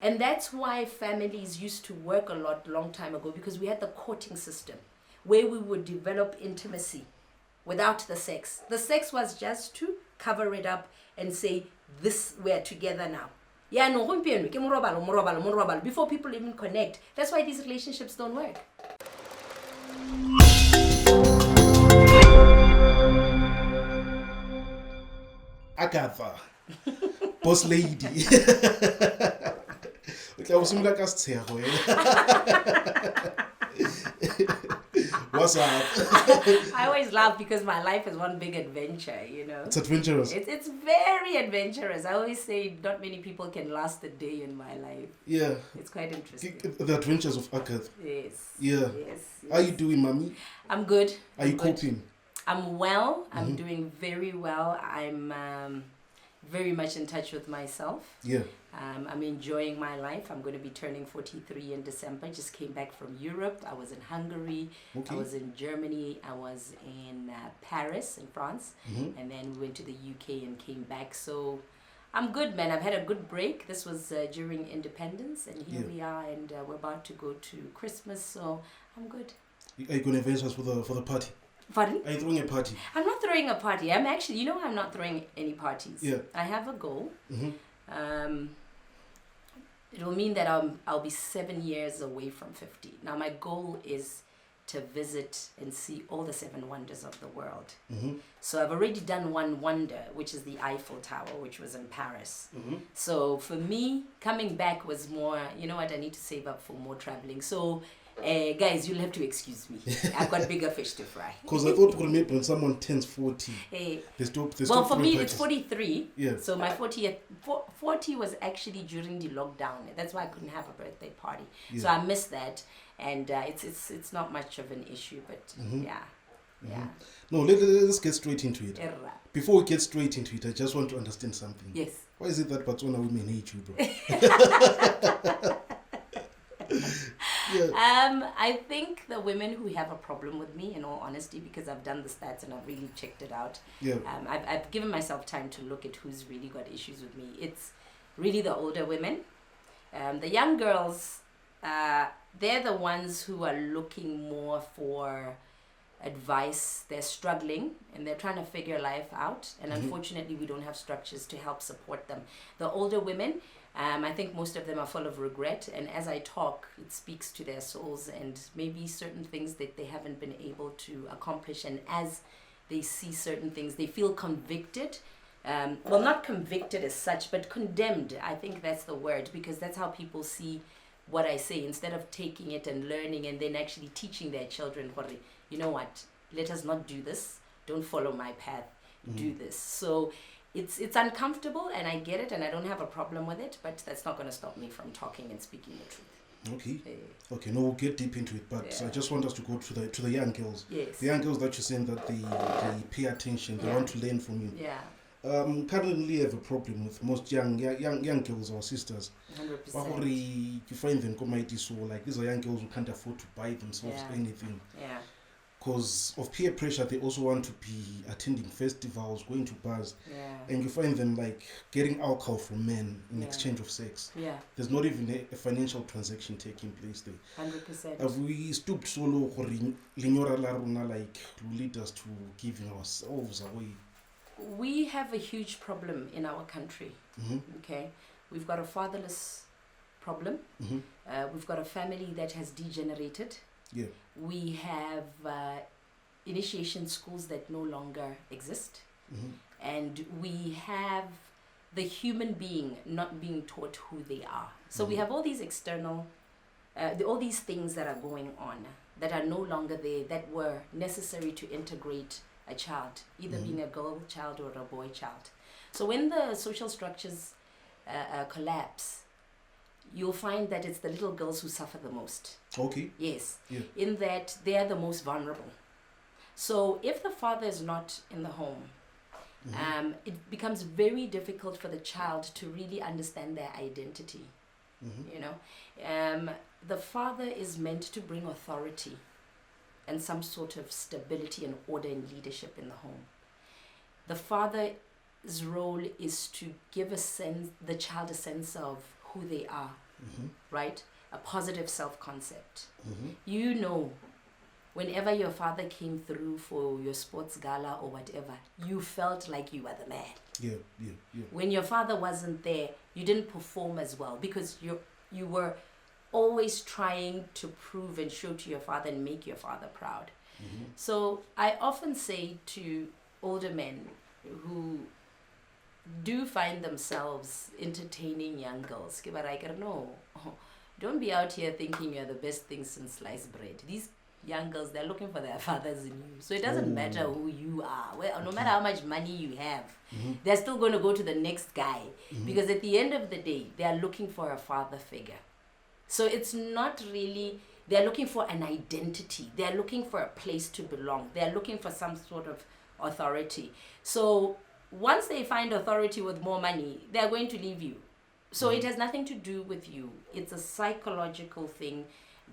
And that's why families used to work a long time ago, because we had the courting system where we would develop intimacy without the sex. The sex was just to cover it up and say, this, we're together now. Yeah, no, before people even connect. That's why these relationships don't work. Agatha, boss lady. What's up? I always laugh because my life is one big adventure, you know. It's adventurous. It's very adventurous. I always say not many people can last a day in my life. Yeah. It's quite interesting. The adventures of Agatha. Yes. Yeah. Yes. How are you doing, mommy? I'm good. Are you coping? I'm well. I'm doing very well. I'm very much in touch with myself. Yeah. I'm enjoying my life. I'm going to be turning 43 in December. Just came back from Europe. I was in Hungary. Okay. I was in Germany. I was in Paris in France. And then we went to the UK and came back. So I'm good, man. I've had a good break. This was during independence. And here we are. And we're about to go to Christmas. So I'm good. Are you going to invite us for the party? Pardon? Are you throwing a party? I'm not throwing a party. I'm actually, I'm not throwing any parties. Yeah. I have a goal. It will mean that I'll be 7 years away from 50. Now my goal is to visit and see all the 7 wonders of the world. So I've already done one wonder, which is the Eiffel Tower, which was in Paris. So for me, coming back was more, you know what, I need to save up for more traveling. So guys, you'll have to excuse me. I've got bigger fish to fry. Because I thought maybe when someone turns 40, they stop well, for me, parties. it's 43. Yeah. So my 40 was actually during the lockdown. That's why I couldn't have a birthday party. Yeah. So I missed that. And it's not much of an issue, but yeah. No, let's get straight into it. Before we get straight into it, I just want to understand something. Yes. Why is it that Botswana women hate you, bro? I think the women who have a problem with me, in all honesty, because I've done the stats and I've really checked it out. Yeah. I've given myself time to look at who's really got issues with me. It's really the older women. The young girls, they're the ones who are looking more for advice. They're struggling and they're trying to figure life out. And unfortunately, we don't have structures to help support them. The older women, I think most of them are full of regret, and as I talk, it speaks to their souls and maybe certain things that they haven't been able to accomplish, and as they see certain things, they feel convicted. Well, not convicted as such, but condemned. I think that's the word, because that's how people see what I say, instead of taking it and learning and then actually teaching their children, you know what, let us not do this, don't follow my path, do this. So it's uncomfortable, and I get it, and I don't have a problem with it, but that's not going to stop me from talking and speaking the truth. Okay, no, we'll get deep into it, but I just want us to go to the young girls. Yes. The young girls that you're saying that they pay attention, they want to learn from you. Yeah. Currently, I have a problem with most young girls or sisters. 100%. You find them so like these are young girls who can't afford to buy themselves anything. Yeah. Because of peer pressure, they also want to be attending festivals, going to bars, and you find them like getting alcohol from men in exchange of sex. Yeah. There's not even a financial transaction taking place there. 100%. Have we stooped so low for Linyora Laruna, like to lead us to giving ourselves away? We have a huge problem in our country. Okay, we've got a fatherless problem. We've got a family that has degenerated. Yeah. We have initiation schools that no longer exist. And we have the human being not being taught who they are. So we have all these external, all these things that are going on that are no longer there, that were necessary to integrate a child, either being a girl child or a boy child. So when the social structures collapse, you'll find that it's the little girls who suffer the most. Okay. Yes. Yeah. In that they are the most vulnerable. So if the father is not in the home, it becomes very difficult for the child to really understand their identity. You know, the father is meant to bring authority and some sort of stability and order and leadership in the home. The father's role is to give the child a sense of who they are, right? A positive self-concept. You know, whenever your father came through for your sports gala or whatever, you felt like you were the man. Yeah. When your father wasn't there, you didn't perform as well because you were always trying to prove and show to your father and make your father proud. So I often say to older men who do find themselves entertaining young girls, no, don't be out here thinking you're the best thing since sliced bread. These young girls, they're looking for their fathers in you. So it doesn't matter who you are. Well, no matter how much money you have, they're still going to go to the next guy. Because at the end of the day, they are looking for a father figure. So it's not really, they're looking for an identity. They're looking for a place to belong. They're looking for some sort of authority. So once they find authority with more money, they're going to leave you. So it has nothing to do with you. It's a psychological thing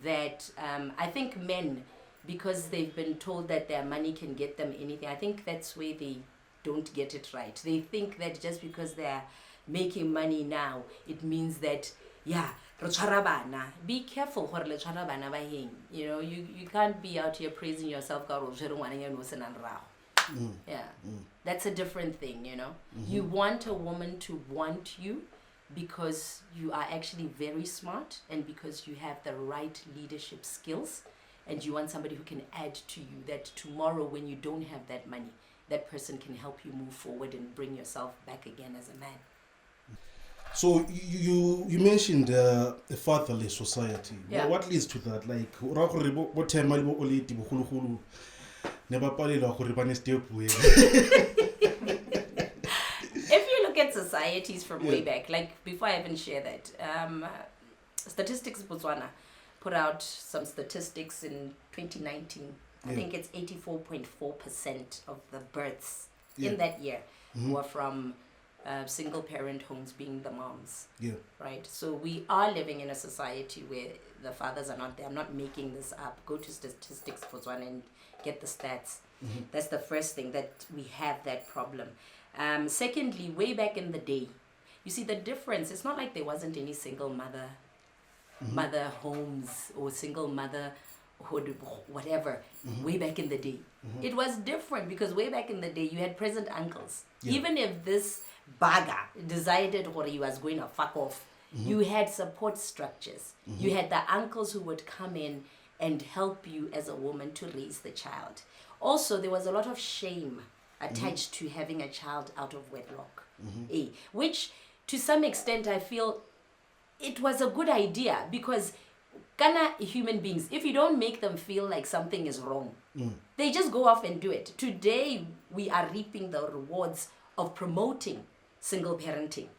that I think men, because they've been told that their money can get them anything, I think that's where they don't get it right. They think that just because they're making money now, it means that, yeah, be careful. You know, you can't be out here praising yourself. That's a different thing, you know. You want a woman to want you because you are actually very smart and because you have the right leadership skills, and you want somebody who can add to you, that tomorrow when you don't have that money, that person can help you move forward and bring yourself back again as a man. So you mentioned a fatherless society. Yeah. What leads to that? Like, what time If you look at societies from way back, like before I even share that, Statistics Botswana put out some statistics in 2019. I think it's 84.4% of the births in that year were from single parent homes, being the moms. Right? So we are living in a society where the fathers are not there. I'm not making this up. Go to Statistics Botswana and get the stats. That's the first thing, that we have that problem. Secondly, way back in the day, you see the difference. It's not like there wasn't any single mother homes or single motherhood, whatever, way back in the day. It was different because way back in the day, you had present uncles. Even if this bagger decided what he was going to fuck off, you had support structures. You had the uncles who would come in and help you as a woman to raise the child. Also, there was a lot of shame attached to having a child out of wedlock, which to some extent I feel it was a good idea, because Ghana human beings, if you don't make them feel like something is wrong, they just go off and do it. Today, we are reaping the rewards of promoting single parenting.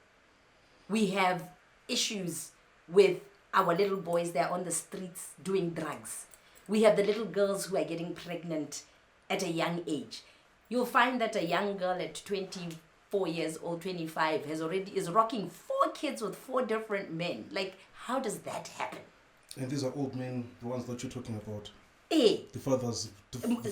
We have issues with our little boys, they're on the streets doing drugs. We have the little girls who are getting pregnant at a young age. You'll find that a young girl at 24 years old, 25, is rocking 4 kids with 4 different men. Like, how does that happen? And these are old men, the ones that you're talking about. The fathers.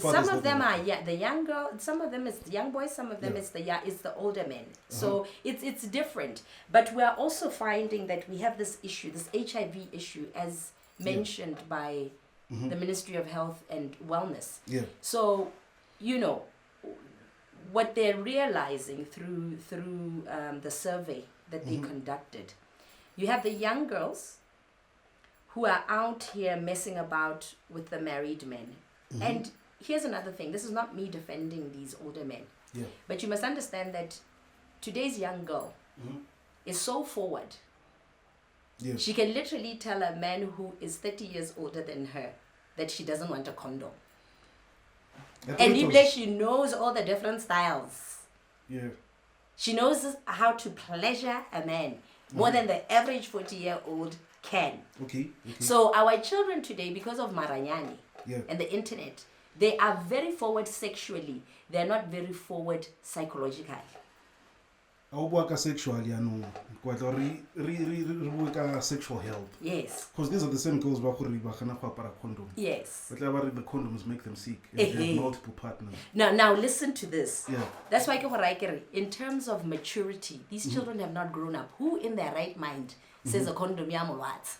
Some of them are the young girl. Some of them is the young boys. Some of them is the older men. So it's different. But we are also finding that we have this issue, this HIV issue, as mentioned by the Ministry of Health and Wellness. So, you know, what they're realizing through the survey that they conducted, you have the young girls who are out here messing about with the married men. And here's another thing. This is not me defending these older men. But you must understand that today's young girl is so forward. She can literally tell a man who is 30 years older than her that she doesn't want a condom. And even she knows all the different styles. She knows how to pleasure a man more than the average 40-year-old can. So our children today, because of Maranyani and the internet, they are very forward sexually. They're not very forward psychologically. How work sexually, I know. Quite work sexual help. Yes. Because these are the same girls who para condom. Yes. But the condoms make them sick. And they have multiple partners. Now listen to this. Yeah. That's why in terms of maturity, these children have not grown up. Who in their right mind says a condom what?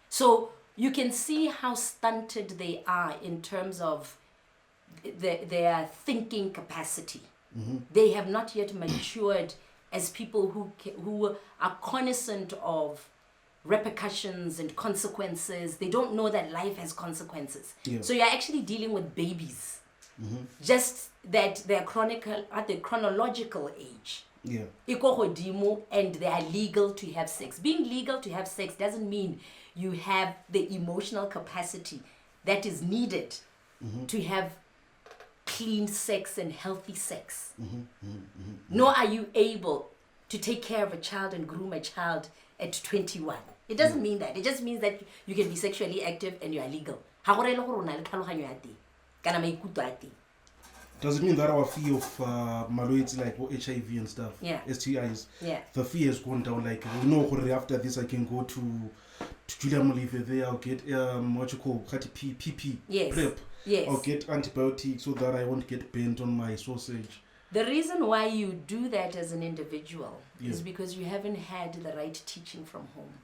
So you can see how stunted they are in terms of their thinking capacity. They have not yet matured as people who are cognizant of repercussions and consequences. They don't know that life has consequences. Yeah. So you're actually dealing with babies. Just that they're at the chronological age. Yeah. And they are legal to have sex. Being legal to have sex doesn't mean you have the emotional capacity that is needed to have clean sex and healthy sex. Nor are you able to take care of a child and groom a child at 21. It doesn't mean that. It just means that you can be sexually active and you are legal. Does it mean that our fear of malwetse like HIV and stuff, STIs, the fear has gone down? Like, we know after this I can go to Julia Molive there, I'll get PP, PrEP. Yes. I'll get antibiotics so that I won't get bent on my sausage. The reason why you do that as an individual is because you haven't had the right teaching from home.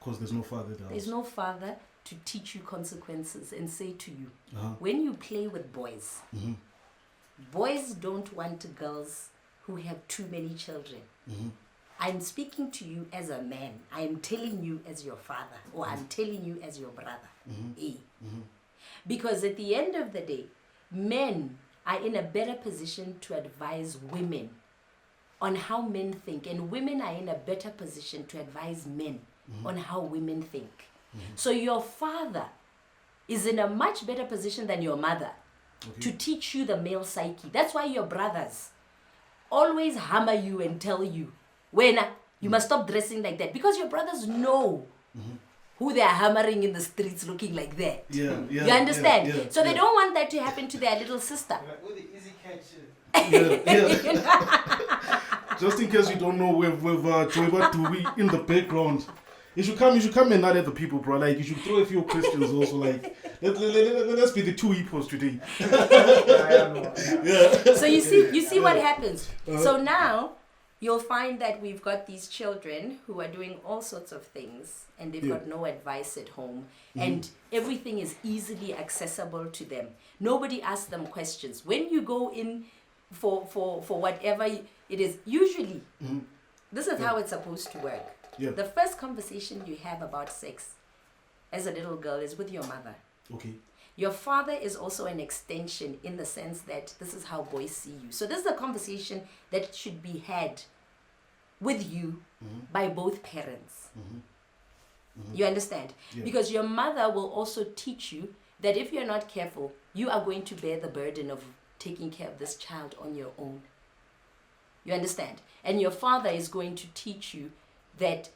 Because there's no father there. There's no father to teach you consequences and say to you, when you play with boys, boys don't want girls who have too many children. I'm speaking to you as a man. I'm telling you as your father, or I'm telling you as your brother. Because at the end of the day, men are in a better position to advise women on how men think, and women are in a better position to advise men on how women think. So your father is in a much better position than your mother to teach you the male psyche. That's why your brothers always hammer you and tell you, when you must stop dressing like that, because your brothers know who they are hammering in the streets looking like that. You understand? So they don't want that to happen to their little sister. Just in case you don't know, we've Joyba Dewey in the background. You should come and not at the people, bro. Like, you should throw a few questions also. Like, let's be the two hippos today. So you see what happens. So now you'll find that we've got these children who are doing all sorts of things, and they've got no advice at home, and everything is easily accessible to them. Nobody asks them questions. When you go in for whatever it is, usually this is how it's supposed to work. The first conversation you have about sex as a little girl is with your mother. Okay. Your father is also an extension in the sense that this is how boys see you. So this is a conversation that should be had with you by both parents. You understand? Because your mother will also teach you that if you're not careful, you are going to bear the burden of taking care of this child on your own. You understand? And your father is going to teach you that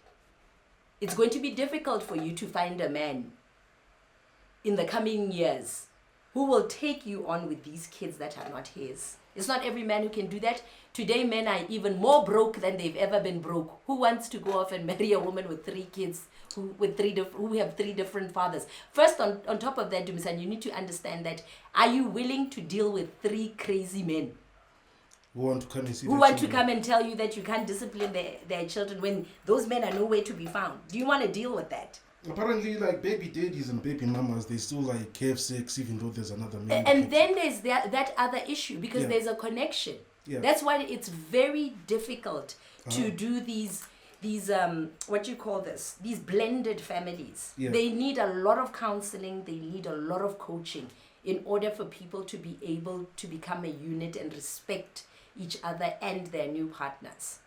it's going to be difficult for you to find a man in the coming years who will take you on with these kids that are not his. It's not every man who can do that. Today, men are even more broke than they've ever been broke. Who wants to go off and marry a woman with 3 kids who have 3 different fathers? First, on top of that, Dumisan, you need to understand that, are you willing to deal with 3 crazy men who want to come and see who want to come and tell you that you can't discipline their children when those men are nowhere to be found? Do you want to deal with that? Apparently, like, baby daddies and baby mamas, they still like have sex even though there's another man. And then there's that other issue, because there's a connection. That's why it's very difficult to do these what you call this, these blended families. They need a lot of counseling, they need a lot of coaching in order for people to be able to become a unit and respect each other and their new partners.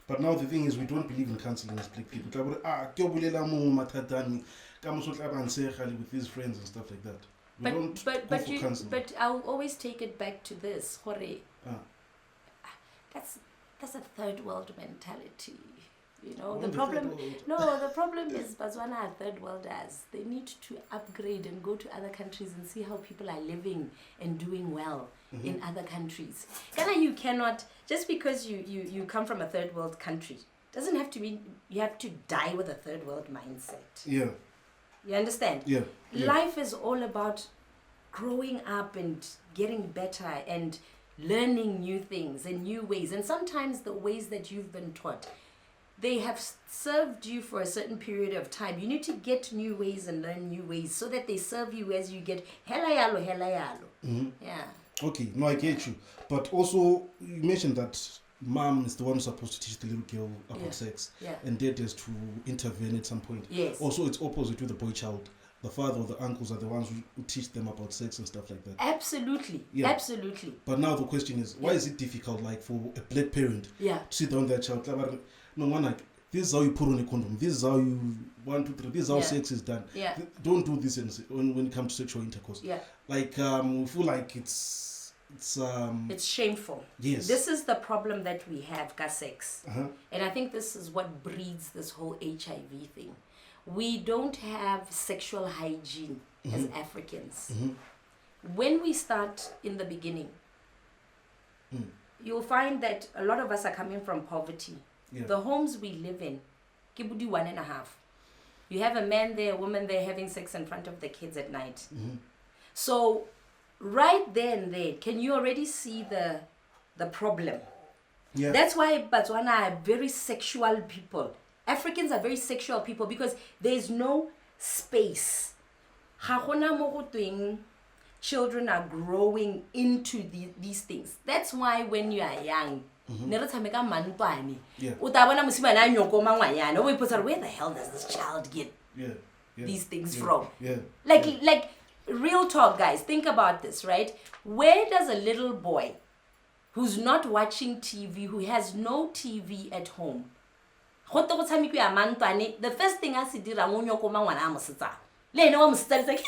But now the thing is, we don't believe in counseling as black people. With these friends and stuff like that. We don't go for counseling. But I'll always take it back to this, Jorge. That's a third world mentality. You know, the problem is Botswana are third worlders. They need to upgrade and go to other countries and see how people are living and doing well in other countries. Ghana, you cannot, just because you come from a third world country, doesn't have to mean you have to die with a third world mindset. Yeah. You understand? Yeah. Life is all about growing up and getting better and learning new things and new ways. And sometimes the ways that you've been taught, they have served you for a certain period of time. You need to get new ways and learn new ways so that they serve you as you get hela yalo. Yeah. Okay, no, I get you. But also, you mentioned that mom is the one who's supposed to teach the little girl about sex. Yeah. And dad has to intervene at some point. Yes. Also, it's opposite with the boy child. The father or the uncles are the ones who teach them about sex and stuff like that. Absolutely. Yeah. Absolutely. But now the question is, why is it difficult, like, for a black parent to sit down with their child? No, man, like, this is how you put on a condom. This is how you 1, 2, 3. This is how sex is done. Yeah. Don't do this when it comes to sexual intercourse. Yeah. Like, we feel like it's shameful. Yes. This is the problem that we have, sex. And I think this is what breeds this whole HIV thing. We don't have sexual hygiene as Africans. When we start in the beginning, you'll find that a lot of us are coming from poverty. Yeah. The homes we live in, Kibudi 1.5. You have a man there, a woman there having sex in front of the kids at night. So right there and there, can you already see the problem? Yeah. That's why Botswana are very sexual people. Africans are very sexual people because there's no space. Children are growing into these things. That's why when you are young, where the hell does this child get these things from? Like real talk, guys, think about this, right? Where does a little boy who's not watching TV, who has no TV at home, the first thing I see is like,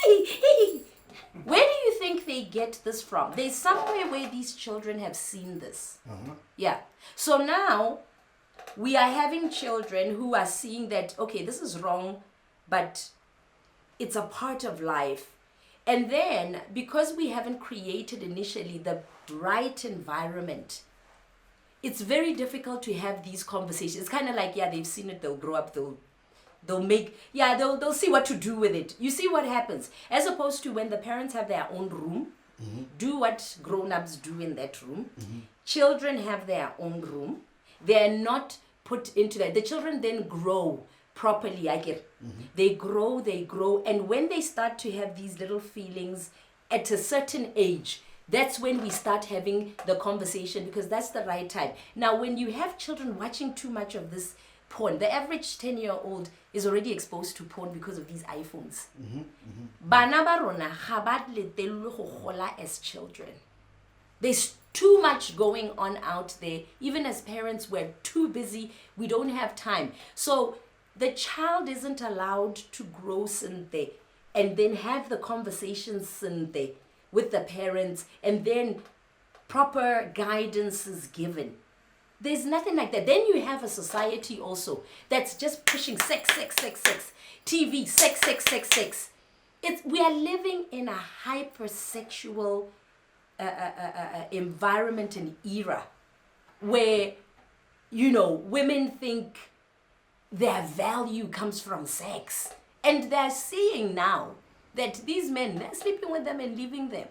where do you think they get this from? There's somewhere where these children have seen this. Yeah. So now we are having children who are seeing that, okay, this is wrong, but it's a part of life. And then because we haven't created initially the right environment, it's very difficult to have these conversations. It's kind of like, they've seen it, they'll grow up, they'll make, they'll see what to do with it. You see what happens. As opposed to when the parents have their own room, do what grown-ups do in that room. Children have their own room. They're not put into that. The children then grow properly, I get. They grow. And when they start to have these little feelings at a certain age, that's when we start having the conversation, because that's the right time. Now, when you have children watching too much of this porn, the average 10-year-old is already exposed to porn because of these iPhones. Bana ba rona ga ba letlelwe go gola as children. There's too much going on out there. Even as parents, we're too busy. We don't have time. So the child isn't allowed to grow there and then have the conversations there with the parents, and then proper guidance is given. There's nothing like that. Then you have a society also that's just pushing sex, TV, sex. We are living in a hypersexual environment and era where, women think their value comes from sex. And they're seeing now that these men, they're sleeping with them and leaving them.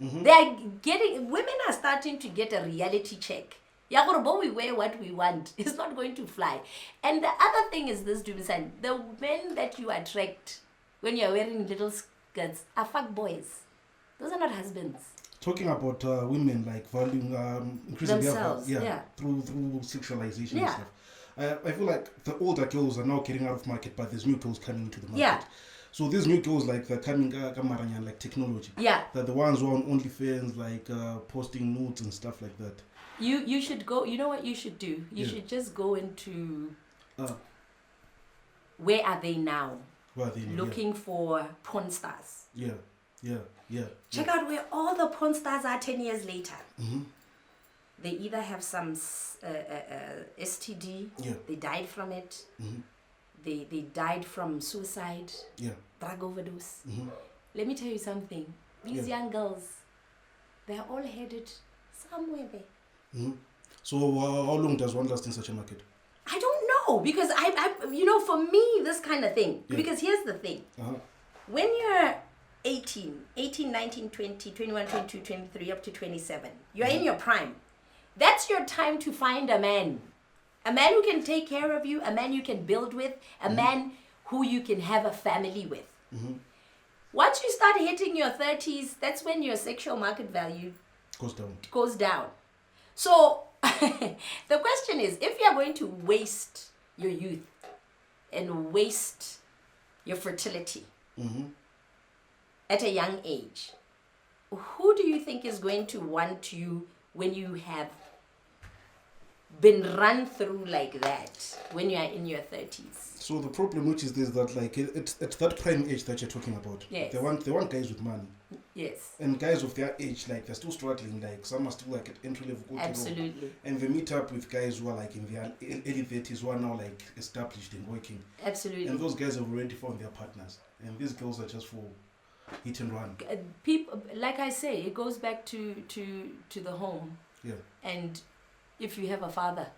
Women are starting to get a reality check. We wear what we want. It's not going to fly. And the other thing is this, Dumisan, the men that you attract when you're wearing little skirts are fuck boys. Those are not husbands. Talking about women like valuing, increasing themselves, through sexualization and stuff. I feel like the older girls are now getting out of market, but there's new girls coming into the market. Yeah. So these new girls, like, they're coming like technology. Yeah. They're the ones who are on OnlyFans, like posting nudes and stuff like that. You should go. You know what you should do? You should just go into where are they now? Where are they now? Looking for porn stars. Yeah. Check out where all the porn stars are 10 years later. they either have some STD, they died from it, they died from suicide, drug overdose. Let me tell you something. These young girls, they're all headed somewhere there. So how long does one last in such a market? I don't know, because I for me, this kind of thing, because here's the thing. When you're 18, 19, 20, 21, 22, 23, up to 27, you're in your prime. That's your time to find a man who can take care of you, a man you can build with, a man who you can have a family with. Once you start hitting your 30s, that's when your sexual market value goes down. So the question is, if you're going to waste your youth and waste your fertility at a young age, who do you think is going to want you when you have been run through like that when you are in your 30s? So the problem which is this, that like it's that prime age that you're talking about. Yes. They want guys with money. Yes. And guys of their age, like they're still struggling, like some are still like at entry level. Absolutely. And they meet up with guys who are like in their early 30s who are now like established and working. Absolutely. And those guys have already found their partners. And these girls are just for hit and run. People, like I say, it goes back to the home. Yeah. And if you have a father,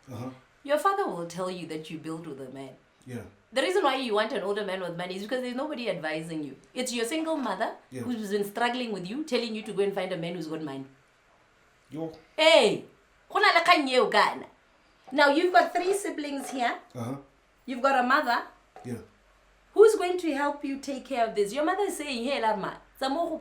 your father will tell you that you build with a man. Yeah. The reason why you want an older man with money is because there's nobody advising you. It's your single mother who's been struggling with you, telling you to go and find a man who's got money. Yo. Hey! Now you've got 3 siblings here. You've got a mother. Yeah. Who's going to help you take care of this? Your mother is saying, hey, Lama, go hustle.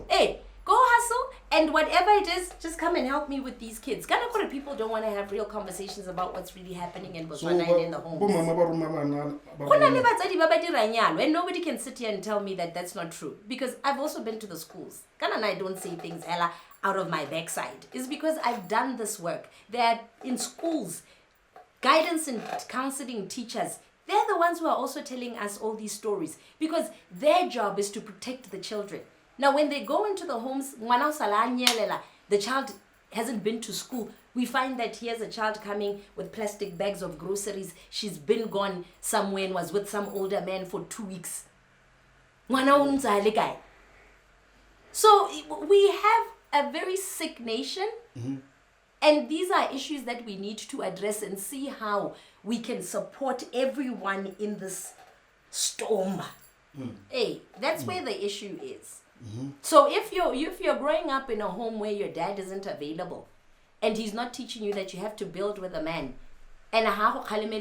Hey, go hustle, and whatever it is, just come and help me with these kids. People don't want to have real conversations about what's really happening in Botswana and in the homes. And nobody can sit here and tell me that that's not true, because I've also been to the schools. And I don't say things out of my backside. It's because I've done this work. They're in schools, guidance and counseling teachers. They're the ones who are also telling us all these stories, because their job is to protect the children. Now, when they go into the homes, the child hasn't been to school. We find that here's a child coming with plastic bags of groceries. She's been gone somewhere and was with some older man for 2 weeks. So we have a very sick nation. And these are issues that we need to address and see how we can support everyone in this storm. Hey, that's where the issue is. So if you're growing up in a home where your dad isn't available and he's not teaching you that you have to build with a man, and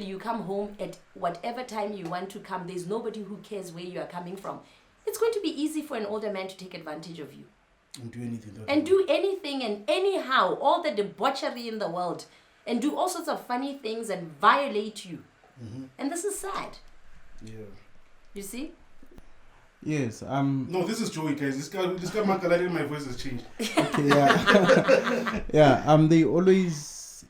you come home at whatever time you want to come, there's nobody who cares where you are coming from, it's going to be easy for an older man to take advantage of you. And do anything and anyhow, all the debauchery in the world, and do all sorts of funny things and violate you. And this is sad. Yeah. You see? Yes. No, this is Joey, guys. This guy Makalari, my voice has changed. Okay, yeah. Yeah. They always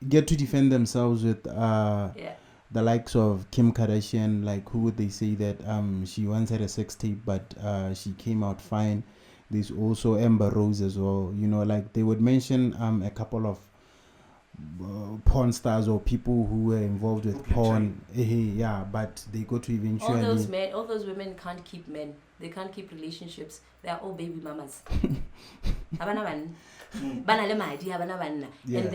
get to defend themselves with the likes of Kim Kardashian. Like, who would they say that she once had a sex tape, but she came out fine. There's also Amber Rose as well. You know, like they would mention a couple of porn stars or people who were involved with porn. Yeah, but they go to eventually. All those women can't keep men. They can't keep relationships. They are all baby mamas. And they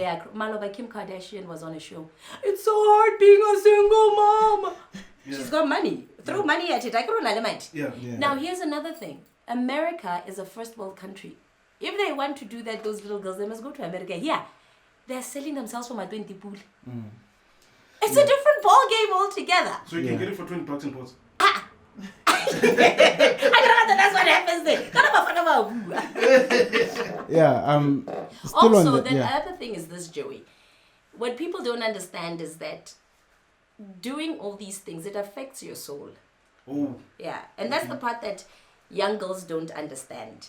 are Maloba Kim Kardashian was on a show. It's so hard being a single mom. She's got money. Throw money at it. I can't limit. Now here's another thing. America is a first world country. If they want to do that, those little girls, they must go to America. Here, they're selling themselves for my 20 pool. It's a different ball game altogether. So you can get it for $20 in pots. I don't know that's what happens there. Yeah. Also, the other thing is this, Joey. What people don't understand is that doing all these things, it affects your soul. Oh. Yeah, and that's the part that young girls don't understand.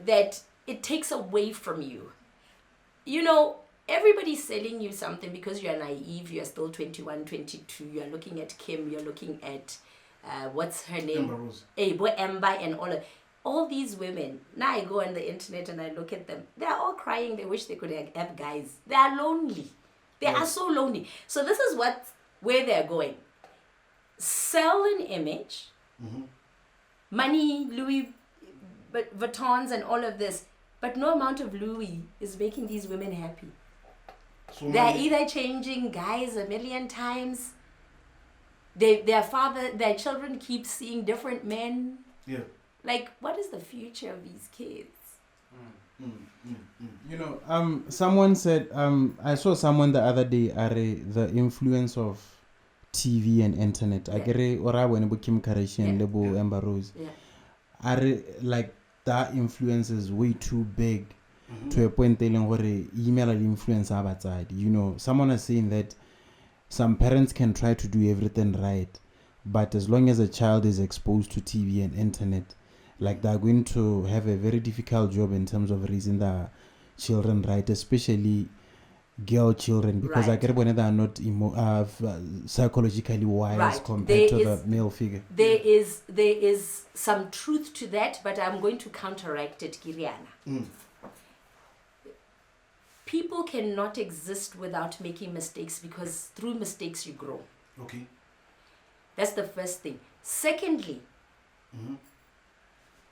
That it takes away from you. You know, everybody's selling you something because you're naive, you're still 21, 22, you're looking at Kim, you're looking at what's her name? Ember and all these women. Now I go on the internet and I look at them. They're all crying. They wish they could have guys. They are lonely. They are so lonely. So this is where they're going. Sell an image, money, Louis Vuittons and all of this, but no amount of Louis is making these women happy. So they're either changing guys a million times. Their children keep seeing different men. Yeah. Like, what is the future of these kids? You know, someone said, I saw someone the other day, the influence of TV and internet. I get it, or when Kim Kardashian, Lebo, Amber Rose. Like, that influence is way too big to a point telling what email influence outside. You know, someone is saying that some parents can try to do everything right, but as long as a child is exposed to TV and internet, like, they're going to have a very difficult job in terms of raising the children right, especially girl children, because I get when they are not psychologically wise compared to the male figure. There is some truth to that, but I'm going to counteract it, Kiriana. People cannot exist without making mistakes, because through mistakes you grow. Okay. That's the first thing. Secondly,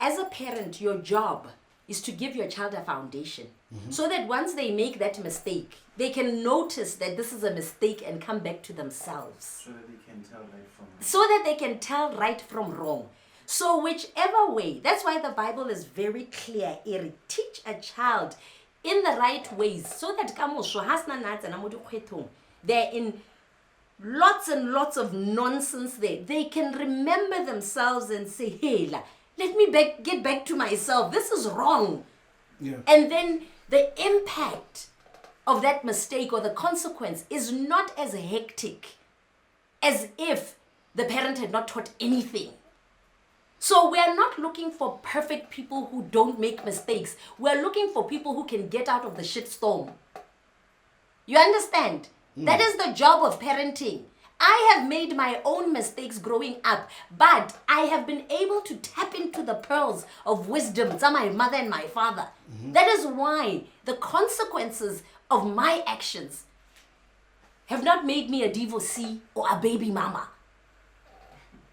as a parent, your job is to give your child a foundation, so that once they make that mistake, they can notice that this is a mistake and come back to themselves. So that they can tell right from wrong. So that they can tell right from wrong. So whichever way, that's why the Bible is very clear. Teach a child in the right ways, so that they're in lots and lots of nonsense there. They can remember themselves and say, hey, let me get back to myself. This is wrong. Yeah. And then the impact of that mistake or the consequence is not as hectic as if the parent had not taught anything. So we're not looking for perfect people who don't make mistakes. We're looking for people who can get out of the shitstorm. You understand? That is the job of parenting. I have made my own mistakes growing up, but I have been able to tap into the pearls of wisdom to my mother and my father. That is why the consequences of my actions have not made me a divorcee or a baby mama.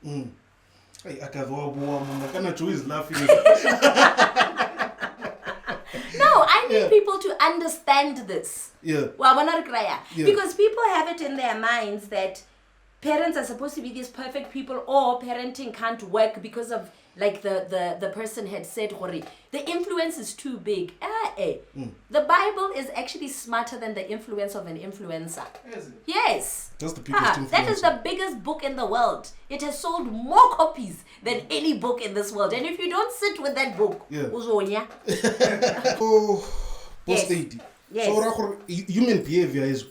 Hey, Agatha is laughing. No, I need people to understand this. Yeah. Because people have it in their minds that parents are supposed to be these perfect people, or parenting can't work because of, like the person had said, the influence is too big. The Bible is actually smarter than the influence of an influencer. Is it? Yes. That's the biggest influence. That is the biggest book in the world. It has sold more copies than any book in this world. And if you don't sit with that book, uzonya. Post-80. Yes. So human behavior is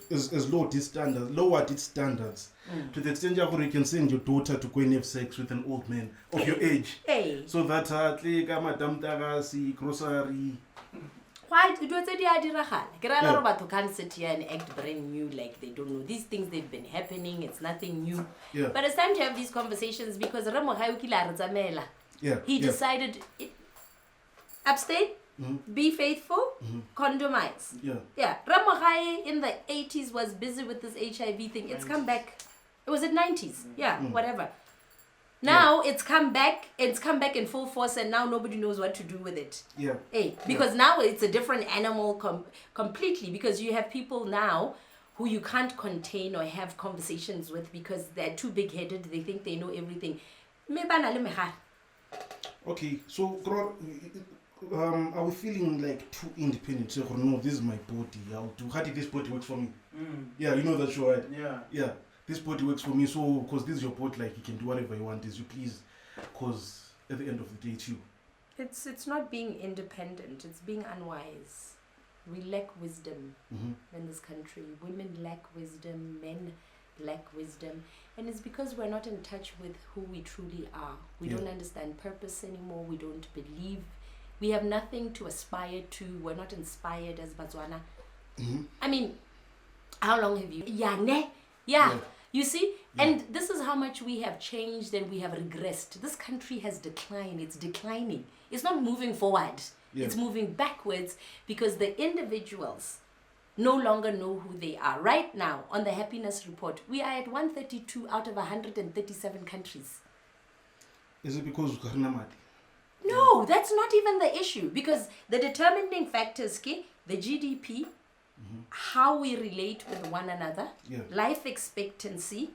lowered its standards. To the extent that you can send your daughter to go and have sex with an old man of your age. Hey. So that Madame Tagasi, grocery. Why do you can't sit here and act brand new like they don't know. These things, they've been happening, it's nothing new. Yeah. But it's time to have these conversations, because he decided abstain, be faithful, condomize. Yeah. Ramogai in the 80s was busy with this HIV thing. It's come back. It was in 90s. Yeah, whatever. Now it's come back in full force, and now nobody knows what to do with it. Yeah. Because now it's a different animal completely, because you have people now who you can't contain or have conversations with because they're too big-headed. They think they know everything. Okay, so are we feeling like too independent? So, no, this is my body. How did this body work for me? Yeah, you know that show, right? Yeah. This body works for me, so because this is your body, like, you can do whatever you want as you please, because at the end of the day, it's you. It's not being independent, it's being unwise. We lack wisdom in this country. Women lack wisdom, men lack wisdom, and it's because we're not in touch with who we truly are. We don't understand purpose anymore. We don't believe. We have nothing to aspire to. We're not inspired as Botswana. I mean, how long have you? Yeah. You see? And this is how much we have changed and we have regressed. This country has declined. It's declining. It's not moving forward. It's moving backwards because the individuals no longer know who they are. Right now, on the happiness report, we are at 132 out of 137 countries. Is it because of Karnamati? No, that's not even the issue. Because the determining factors, the GDP, how we relate with one another, life expectancy,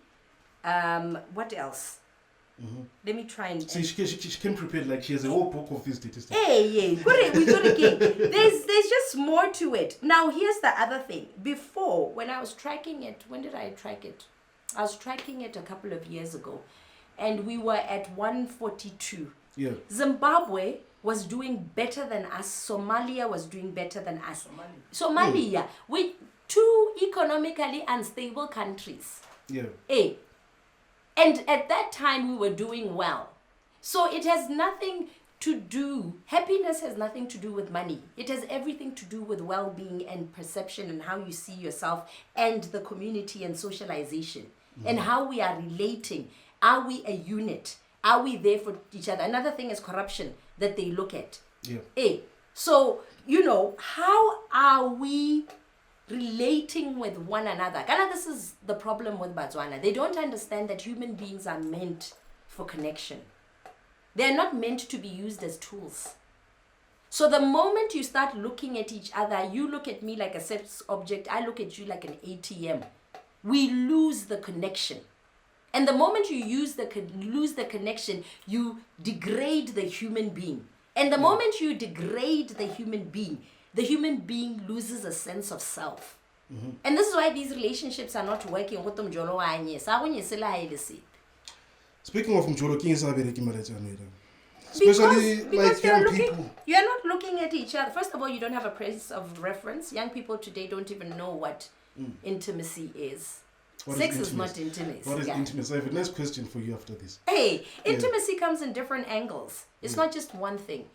what else? Let me try and... See, she came prepared like she has a whole book of these statistics. Hey, there's just more to it. Now, here's the other thing. Before, when I was tracking it, when did I track it? I was tracking it a couple of years ago. And we were at 142. Yeah. Zimbabwe was doing better than us. Somalia was doing better than us. Somalia. We two economically unstable countries. Yeah. And at that time, we were doing well. So it has nothing to do, happiness has nothing to do with money. It has everything to do with well-being and perception and how you see yourself and the community and socialization and how we are relating. Are we a unit? Are we there for each other? Another thing is corruption that they look at. Yeah. So, how are we relating with one another? This is the problem with Botswana. They don't understand that human beings are meant for connection. They're not meant to be used as tools. So the moment you start looking at each other, you look at me like a sex object, I look at you like an ATM. We lose the connection. And the moment you lose the connection, you degrade the human being. And the moment you degrade the human being loses a sense of self. And this is why these relationships are not working. Speaking of Mjolo King, especially like young people. You're not looking at each other. First of all, you don't have a place of reference. Young people today don't even know what intimacy is. Sex is not intimacy. What is intimacy? I have a nice question for you after this. Intimacy comes in different angles. It's not just one thing.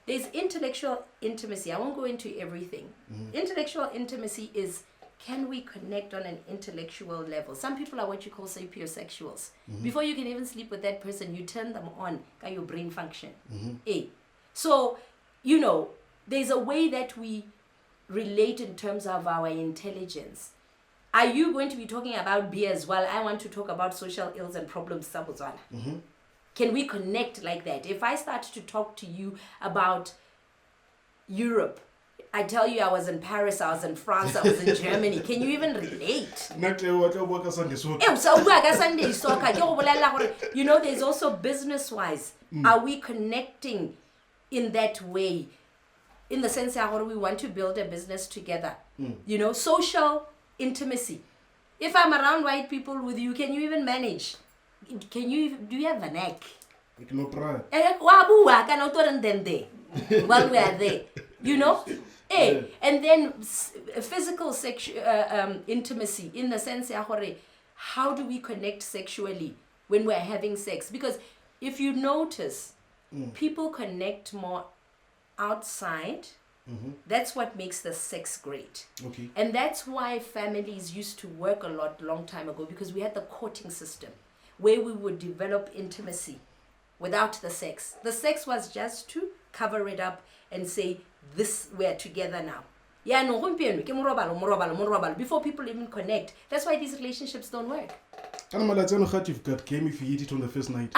There's intellectual intimacy. I won't go into everything. Intellectual intimacy is, can we connect on an intellectual level? Some people are what you call sapiosexuals. Before you can even sleep with that person, you turn them on by your brain function. So, there's a way that we relate in terms of our intelligence. Are you going to be talking about beers while I want to talk about social ills and problems? Can we connect like that? If I start to talk to you about Europe, I tell you I was in Paris, I was in France, I was in Germany. Can you even relate? There's also business-wise. Are we connecting in that way? In the sense that we want to build a business together. Social intimacy. If I'm around white people with you, can you even manage? Do you have a neck? While we are there, and then physical intimacy in the sense how do we connect sexually when we're having sex? Because if you notice, people connect more outside. That's what makes the sex great. And that's why families used to work a long time ago, because we had the courting system where we would develop intimacy without the sex. The sex was just to cover it up and say, this, we're together now. Before people even connect. That's why these relationships don't work. You've got game if you eat it on the first night.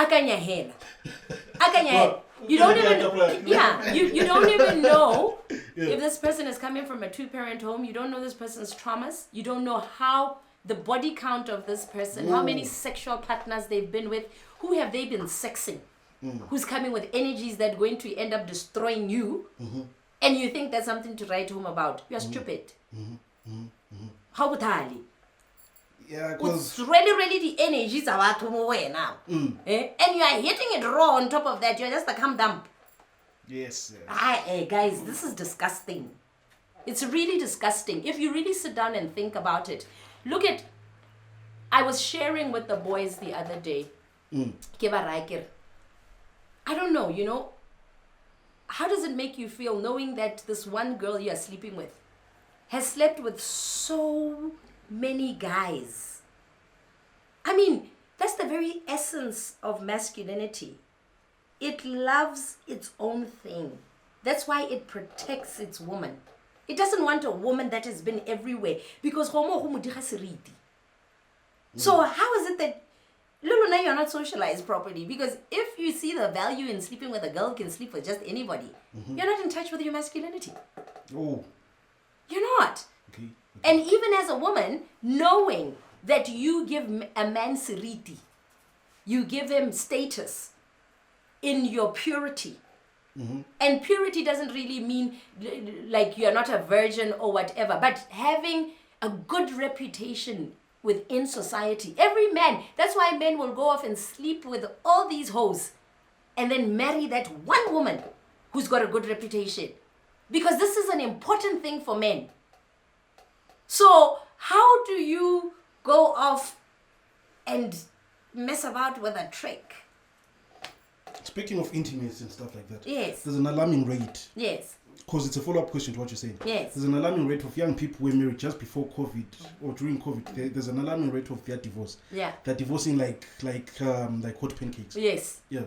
You don't even you don't even know if this person is coming from a 2-parent home. You don't know this person's traumas. You don't know how the body count of this person, how many sexual partners they've been with, who have they been sexing, who's coming with energies that are going to end up destroying you, and you think that's something to write home about. You're stupid. How would I? Yeah, because really the energies are out now. And you are hitting it raw on top of that. You're just a cum dump. Yes. Guys, this is disgusting. It's really disgusting. If you really sit down and think about it. I was sharing with the boys the other day. I don't know, how does it make you feel knowing that this one girl you're sleeping with has slept with so many guys? I mean, that's the very essence of masculinity. It loves its own thing. That's why it protects its woman. It doesn't want a woman that has been everywhere, because so how is it that Lulu, you're not socialized properly? Because if you see the value in sleeping with a girl can sleep with just anybody, you're not in touch with your masculinity. Oh. You're not. Okay. And even as a woman, knowing that you give a man seriti, you give him status in your purity. And purity doesn't really mean like you're not a virgin or whatever, but having a good reputation within society. Every man, that's why men will go off and sleep with all these hoes and then marry that one woman who's got a good reputation. Because this is an important thing for men. So how do you go off and mess about with a trick? Speaking of intimacy and stuff like that, yes, there's an alarming rate. Yes. Because it's a follow-up question to what you're saying. Yes. There's an alarming rate of young people who were married just before COVID or during COVID. There's an alarming rate of their divorce. Yeah. They're divorcing like hot pancakes. Yes. Yeah.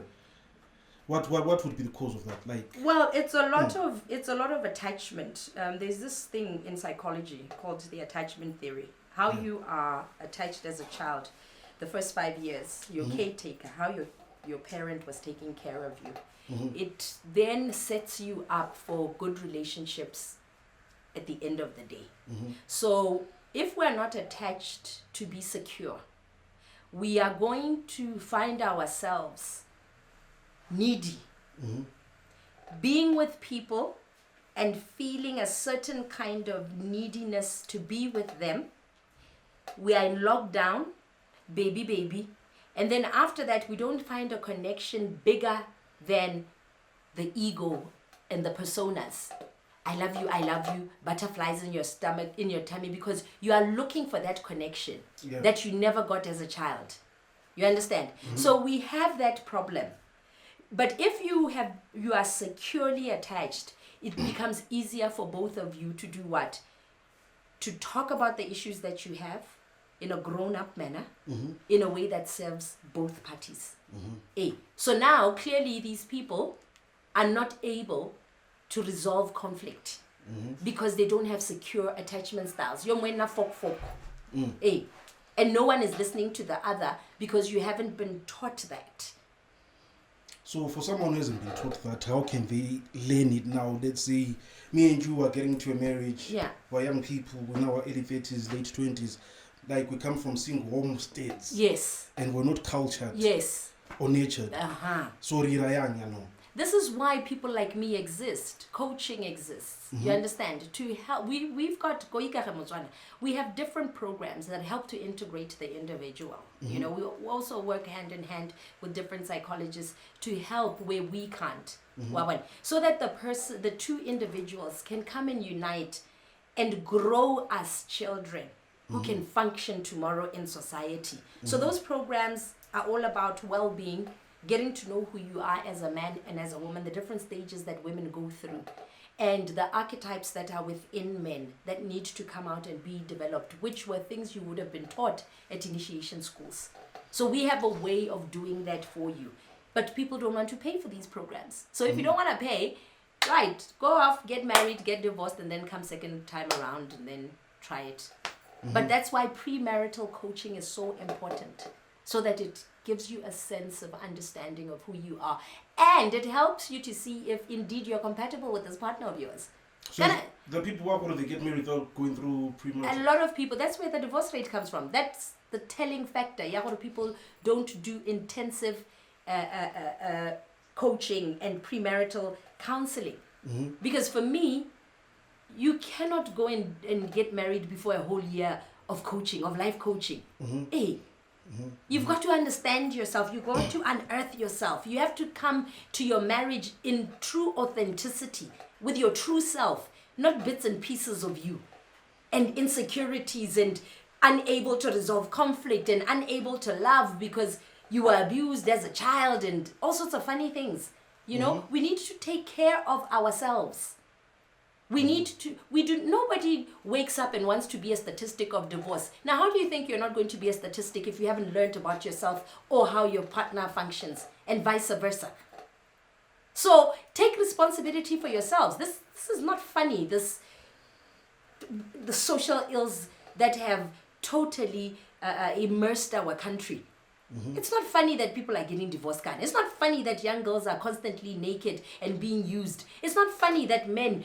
What would be the cause of that? Like. Well, it's a lot of attachment. There's this thing in psychology called the attachment theory. How you are attached as a child, the first 5 years, your caretaker, how your parent was taking care of you. It then sets you up for good relationships at the end of the day. So if we're not attached to be secure, we are going to find ourselves needy. Being with people and feeling a certain kind of neediness to be with them. We are in lockdown, baby. And then after that, we don't find a connection bigger than the ego and the personas. I love you, butterflies in your stomach, in your tummy, because you are looking for that connection that you never got as a child. You understand? So we have that problem. But if you are securely attached, it becomes easier for both of you to do what? To talk about the issues that you have in a grown-up manner, in a way that serves both parties. So now, clearly, these people are not able to resolve conflict because they don't have secure attachment styles. And no one is listening to the other because you haven't been taught that. So for someone who hasn't been taught that, how can they learn it now? Let's say me and you are getting into a marriage. Yeah. We're young people in our early 30s, late 20s. Like we come from single homesteads. Yes. And we're not cultured. Yes. Or nurtured. So this is why people like me exist. Coaching exists. You understand? To help, we've got we have different programs that help to integrate the individual. You know, we also work hand in hand with different psychologists to help where we can't. So that the two individuals can come and unite and grow as children who can function tomorrow in society. So those programs are all about well-being, getting to know who you are as a man and as a woman, the different stages that women go through, and the archetypes that are within men that need to come out and be developed, which were things you would have been taught at initiation schools. So we have a way of doing that for you. But people don't want to pay for these programs. So if you don't want to pay, right, go off, get married, get divorced, and then come second time around and then try it. But that's why premarital coaching is so important, so that it gives you a sense of understanding of who you are. And it helps you to see if indeed you're compatible with this partner of yours. So the people who they get married without going through premarital? A lot of people, that's where the divorce rate comes from. That's the telling factor. People don't do intensive coaching and premarital counseling. Because for me, you cannot go and get married before a whole year of coaching, of life coaching. You've got to understand yourself. You've got to unearth yourself. You have to come to your marriage in true authenticity, with your true self, not bits and pieces of you, and insecurities, and unable to resolve conflict, and unable to love because you were abused as a child, and all sorts of funny things. You know, we need to take care of ourselves. Nobody wakes up and wants to be a statistic of divorce. Now, how do you think you're not going to be a statistic if you haven't learned about yourself or how your partner functions, and vice versa? So take responsibility for yourselves. This is not funny. The social ills that have totally immersed our country. It's not funny that people are getting divorced. It's not funny that young girls are constantly naked and being used. It's not funny that married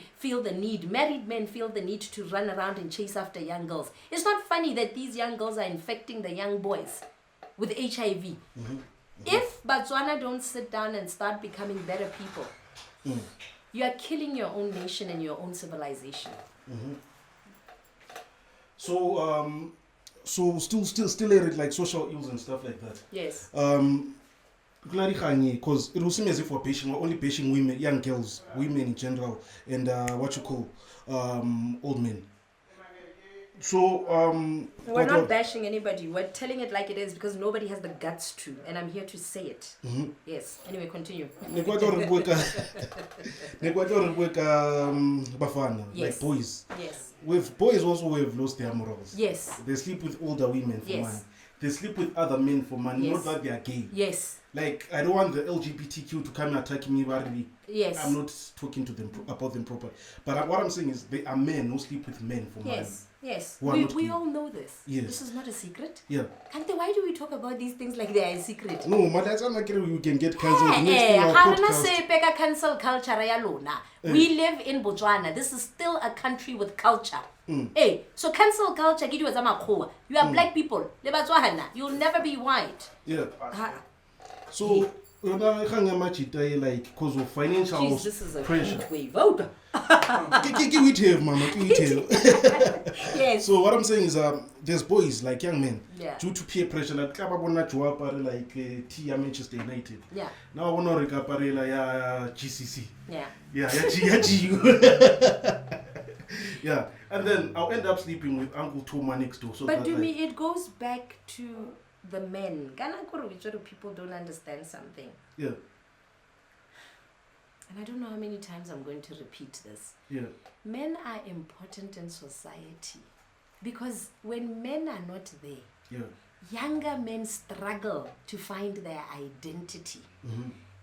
men feel the need to run around and chase after young girls. It's not funny that these young girls are infecting the young boys with HIV. If Botswana don't sit down and start becoming better people, you are killing your own nation and your own civilization. So still like social ills and stuff like that. Yes. Because it will seem as if we're only bashing women, young girls, women in general, and old men. So we're not bashing anybody. We're telling it like it is because nobody has the guts to, and I'm here to say it. Yes. Anyway, continue. Bafana, like boys. Yes. With boys also we have lost their morals. Yes. They sleep with older women for money. They sleep with other men for money, not that they are gay. Yes. Like, I don't want the LGBTQ to come and attack me. Yes. I'm not talking to them about them properly. But what I'm saying is they are men who sleep with men for money. Yes. We all know this. Yes. This is not a secret. Yeah. And why do we talk about these things like they are a secret? No, but that's not like we can get cancelled. Cancel culture. We live in Botswana. This is still a country with culture. Hey, so cancel culture. You are black people. You'll never be white. Yeah. So, like, because of financial this is a pressure. wave. Yes. So what I'm saying is, there's boys like young men, due to peer pressure, like Manchester United. Yeah. Now I want to recapare GCC. Yeah. GU. Yeah. And then I'll end up sleeping with Uncle Toma next door. So but it goes back to the men. People don't understand something. Yeah. And I don't know how many times I'm going to repeat this. Yeah. Men are important in society because when men are not there, younger men struggle to find their identity.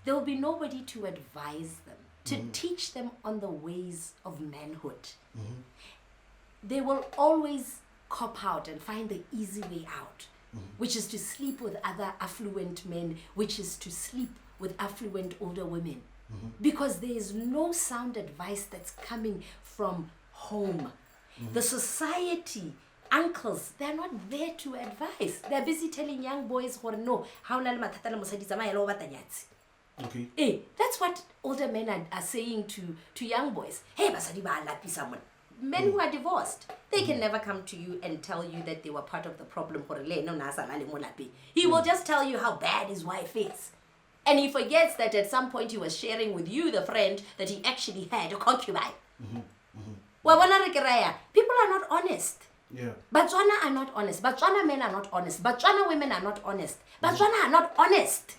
There will be nobody to advise them, to teach them on the ways of manhood. They will always cop out and find the easy way out, which is to sleep with other affluent men, which is to sleep with affluent older women. Because there is no sound advice that's coming from home. The society, uncles, they're not there to advise. They're busy telling young boys no. Okay. Hey, that's what older men are saying to young boys. Hey, someone. Men who are divorced, they can never come to you and tell you that they were part of the problem. He will just tell you how bad his wife is. And he forgets that at some point he was sharing with you, the friend, that he actually had a concubine. People are not honest. Yeah. Botswana are not honest. Botswana men are not honest. Botswana women are not honest. Botswana are not honest.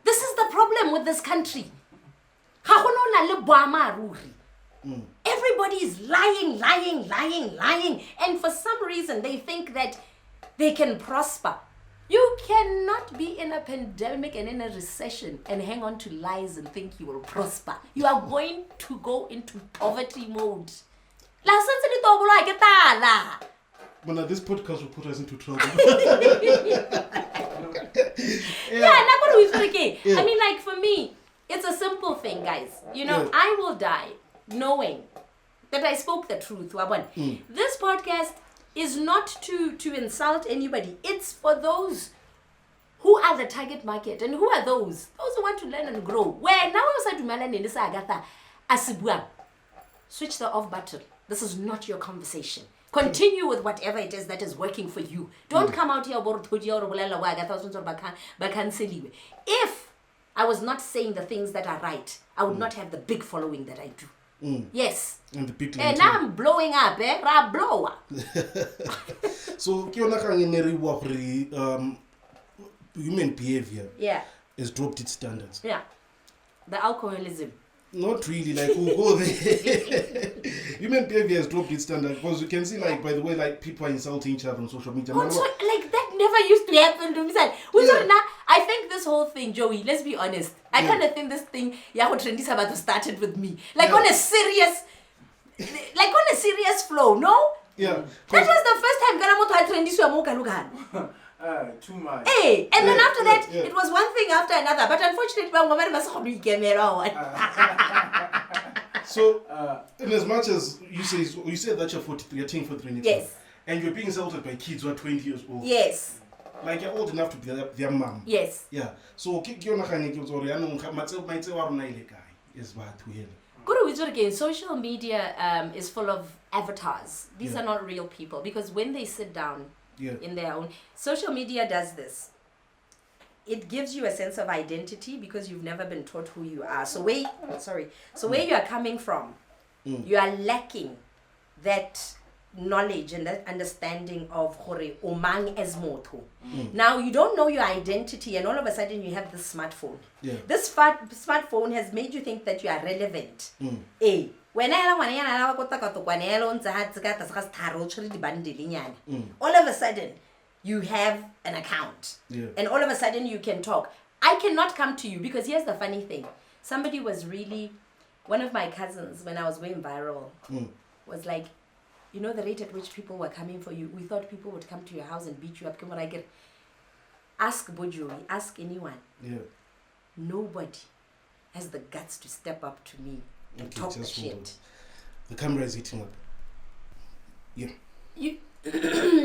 This is the problem with this country. Everybody is lying. And for some reason, they think that they can prosper. You cannot be in a pandemic and in a recession and hang on to lies and think you will prosper. You are going to go into poverty mode. But this podcast will put us into trouble. I mean, like for me, it's a simple thing, guys. I will die knowing that I spoke the truth. This podcast is not to insult anybody. It's for those who are the target market. And who are those? Those who want to learn and grow. Where now I said to Agatha Atlholang, switch the off button. This is not your conversation. Continue with whatever it is that is working for you. Don't come out here. If I was not saying the things that are right, I would not have the big following that I do. Yes. And the big and now I'm blowing up, blower. So, human behavior has dropped its standards. Yeah. The alcoholism. Not really, like we'll go there. Human behavior has dropped its standard because you can see, like, by the way, like people are insulting each other on social media. Like that never used to happen to me. I think this whole thing, Joey, let's be honest. I kind of think this thing, trendy Sabato started with me. On a serious, flow, no? Yeah. That was the first time Garamoto had trendy Suamoka. Too much. Hey, and then after that, it was one thing after another. But unfortunately, so, in as much as you say that you're 43, you're turning 43 next year, and you're being insulted by kids who are 20 years old. Yes. Like you're old enough to be their mom. Yes. Yeah. So, social media is full of avatars. These are not real people, because when they sit down in their own, social media does this. It gives you a sense of identity because you've never been taught who you are. So where you are coming from, you are lacking that knowledge and that understanding of hore omang as motho. Now you don't know your identity, and all of a sudden you have this smartphone. This smartphone has made you think that you are relevant. All of a sudden you have an account, and all of a sudden you can talk. I cannot come to you because here's the funny thing. Somebody was one of my cousins, when I was going viral, was like, you know, the rate at which people were coming for you, we thought people would come to your house and beat you up. Come on, ask Bojuri, ask anyone. Nobody has the guts to step up to me and talk the shit. The camera is hitting up. You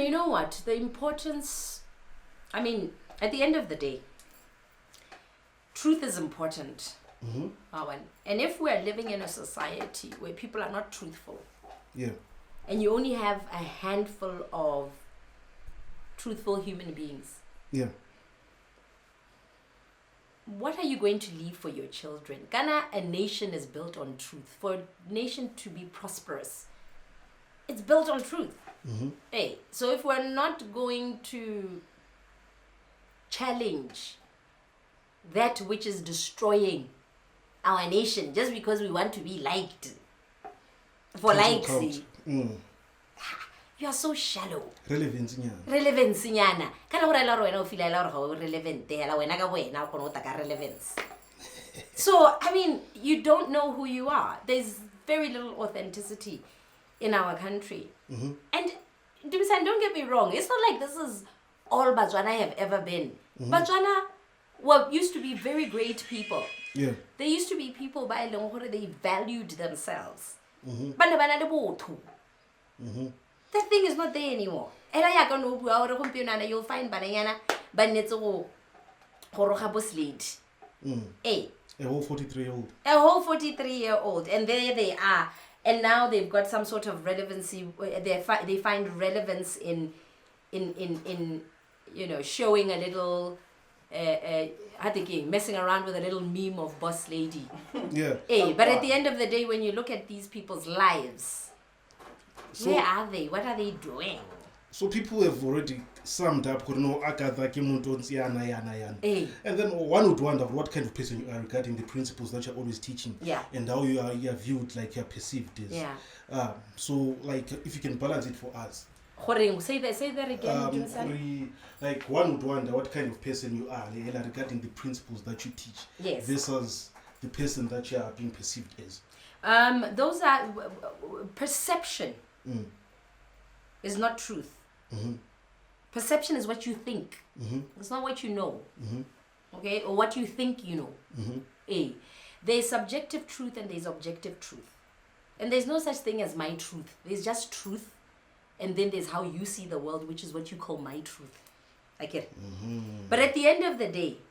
know what? The importance, at the end of the day, truth is important. And if we're living in a society where people are not truthful, and you only have a handful of truthful human beings, what are you going to leave for your children? Ghana, a nation is built on truth. For a nation to be prosperous, it's built on truth. Hey, so if we're not going to challenge that which is destroying our nation just because we want to be liked for likes, you are so shallow. Relevance nyana. Kana hore la rona o fila la hore relevant te la wena ka wena o kono ta ka relevance. So, you don't know who you are. There's very little authenticity in our country. And don't get me wrong, it's not like this is all Botswana have ever been. Botswana used to be very great people. They used to be people by they valued themselves. That thing is not there anymore. You'll find a whole 43-year-old. A whole 43-year-old. And there they are. And now they've got some sort of relevancy. They find relevance in showing a little, messing around with a little meme of boss lady. But at the end of the day, when you look at these people's lives, where are they? What are they doing? So people have already summed up, Agatha Atlholang. And then one would wonder what kind of person you are regarding the principles that you're always teaching, and how you are viewed, like you're perceived as. So, like, if you can balance it for us. Say that again. Like, one would wonder what kind of person you are regarding the principles that you teach, versus the person that you are being perceived as. Those are perception. Is not truth. Perception is what you think. It's not what you know. Okay, or what you think you know. There's subjective truth and there's objective truth, and there's no such thing as my truth. There's just truth, and then there's how you see the world, which is what you call my truth. I get it. But at the end of the day,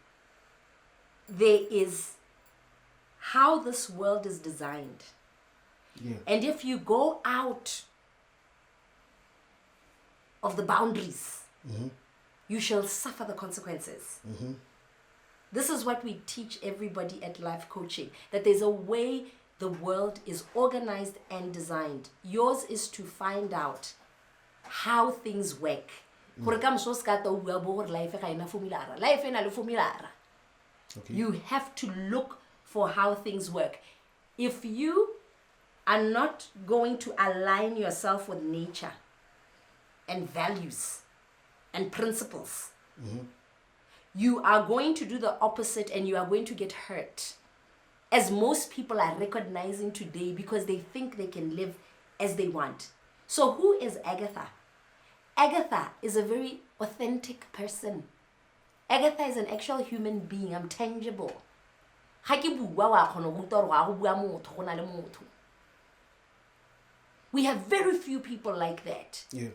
there is how this world is designed, and if you go out of the boundaries, you shall suffer the consequences. This is what we teach everybody at life coaching, that there's a way the world is organized and designed. Yours is to find out how things work. You have to look for how things work. if you are not going to align yourself with nature and values and principles, you are going to do the opposite and you are going to get hurt. As most people are recognizing today because they think they can live as they want. So who is Agatha? Agatha is a very authentic person. Agatha is an actual human being. I'm tangible. We have very few people like that. Yeah.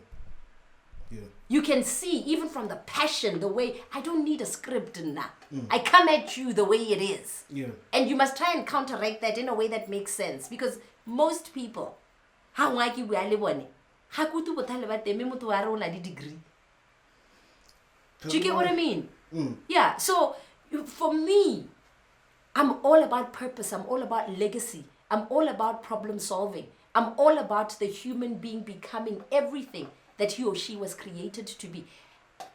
You can see, even from the passion, the way, I don't need a script now. I come at you the way it is. Yeah. And you must try and counteract that in a way that makes sense. Because most people, how like you are living, degree. Do you get what I mean? Yeah. So for me, I'm all about purpose. I'm all about legacy. I'm all about problem solving. I'm all about the human being becoming everything that he or she was created to be.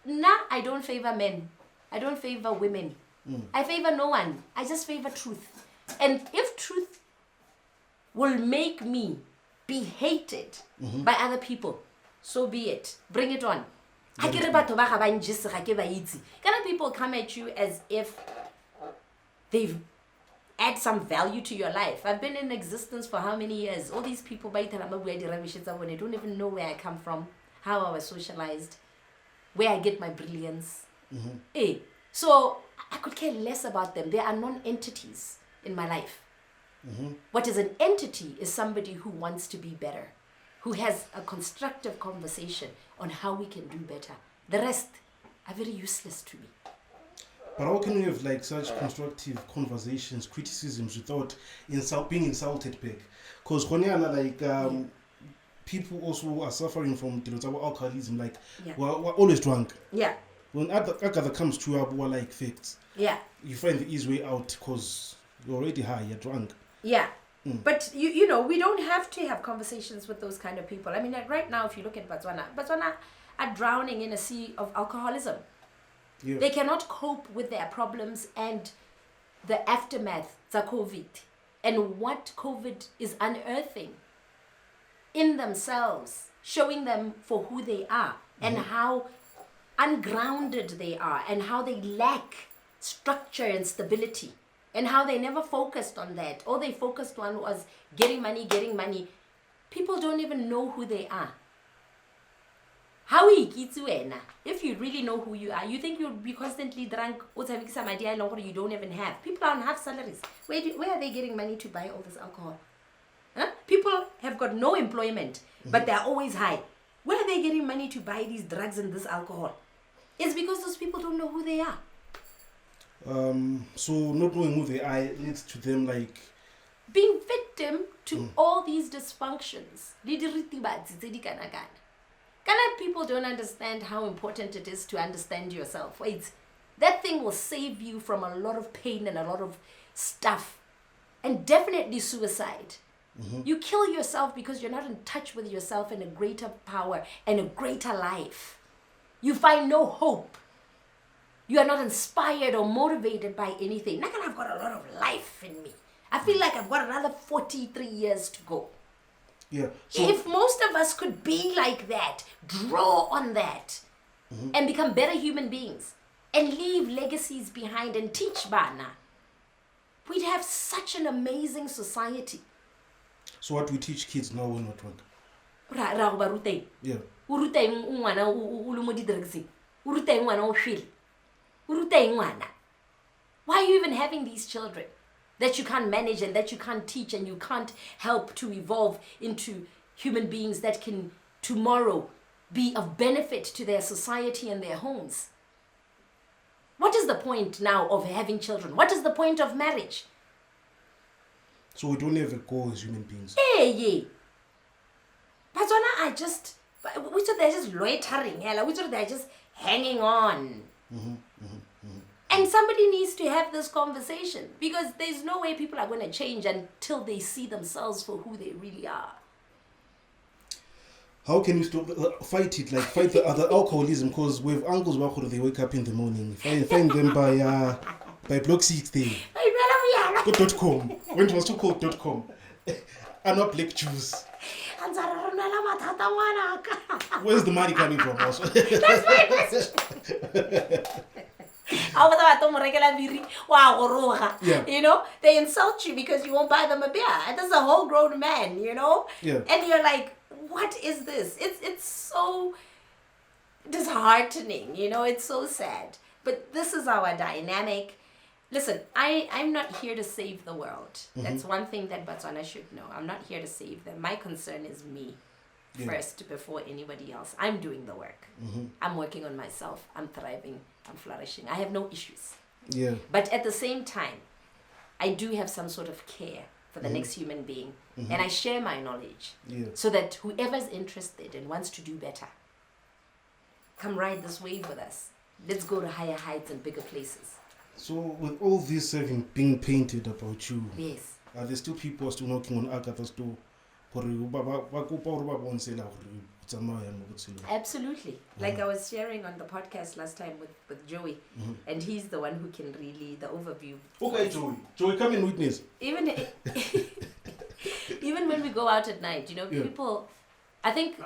Now, I don't favor men. I don't favor women. I favor no one. I just favor truth. And if truth will make me be hated by other people, so be it. Bring it on. Can people come at you as if they've add some value to your life? I've been in existence for how many years? All these people, they don't even know where I come from, how I was socialized, where I get my brilliance. So I could care less about them. They are non-entities in my life. What is an entity is somebody who wants to be better, who has a constructive conversation on how we can do better. The rest are very useless to me. But how can we have like such constructive conversations, criticisms without being insulted back? Because people also are suffering from alcoholism, like we're always drunk. Yeah. When Agatha comes to you, we're like facts. Yeah. You find the easy way out because you're already high, you're drunk. Yeah. But you know, we don't have to have conversations with those kind of people. I mean, like right now, if you look at Botswana are drowning in a sea of alcoholism. Yeah. They cannot cope with their problems and the aftermath of COVID and what COVID is unearthing in themselves, showing them for who they are and how ungrounded they are and how they lack structure and stability and how they never focused on that. All they focused on was getting money. People don't even know who they are. How if you really know who you are, you think you'll be constantly drunk or some idea you don't even have. People don't have salaries. Where are they getting money to buy all this alcohol? People have got no employment, but they're always high. Where are they getting money to buy these drugs and this alcohol? It's because those people don't know who they are. So not knowing who they are leads to them like being victim to all these dysfunctions. People don't understand how important it is to understand yourself. Wait, that thing will save you from a lot of pain and a lot of stuff. And definitely suicide. You kill yourself because you're not in touch with yourself and a greater power and a greater life. You find no hope. You are not inspired or motivated by anything. Not that I've got a lot of life in me. I feel like I've got another 43 years to go. Yeah. So if most of us could be like that, draw on that, and become better human beings, and leave legacies behind and teach Bana, we'd have such an amazing society. So what we teach kids now when we're drunk? Yeah. Why are you even having these children that you can't manage and that you can't teach and you can't help to evolve into human beings that can tomorrow be of benefit to their society and their homes? What is the point now of having children? What is the point of marriage? So we don't have a goal as human beings. Yeah. Botswana are just, we thought they're just loitering. We thought they're just hanging on. And somebody needs to have this conversation because there's no way people are going to change until they see themselves for who they really are. How can we stop fight it? Like fight the other alcoholism? Because we have uncles who they wake up in the morning. Find them by block 6 day. .com. When it was still called .com. And not black Jews. Where's the money coming from also? That's my question. You know, they insult you because you won't buy them a beer. And that's a whole grown man, you know? Yeah. And you're like, what is this? It's so disheartening, you know, it's so sad. But this is our dynamic. Listen, I'm not here to save the world. That's one thing that Botswana should know. I'm not here to save them. My concern is me first before anybody else. I'm doing the work. I'm working on myself. I'm thriving. I'm flourishing. I have no issues. Yeah. But at the same time, I do have some sort of care for the next human being. And I share my knowledge so that whoever's interested and wants to do better, come ride this wave with us. Let's go to higher heights and bigger places. So with all this being painted about you, yes, are there still people still knocking on Agatha's door? Absolutely. Like I was sharing on the podcast last time with Joey, and he's the one who can really, the overview. Okay, Joey, come and witness. Even when we go out at night, you know, people, I think.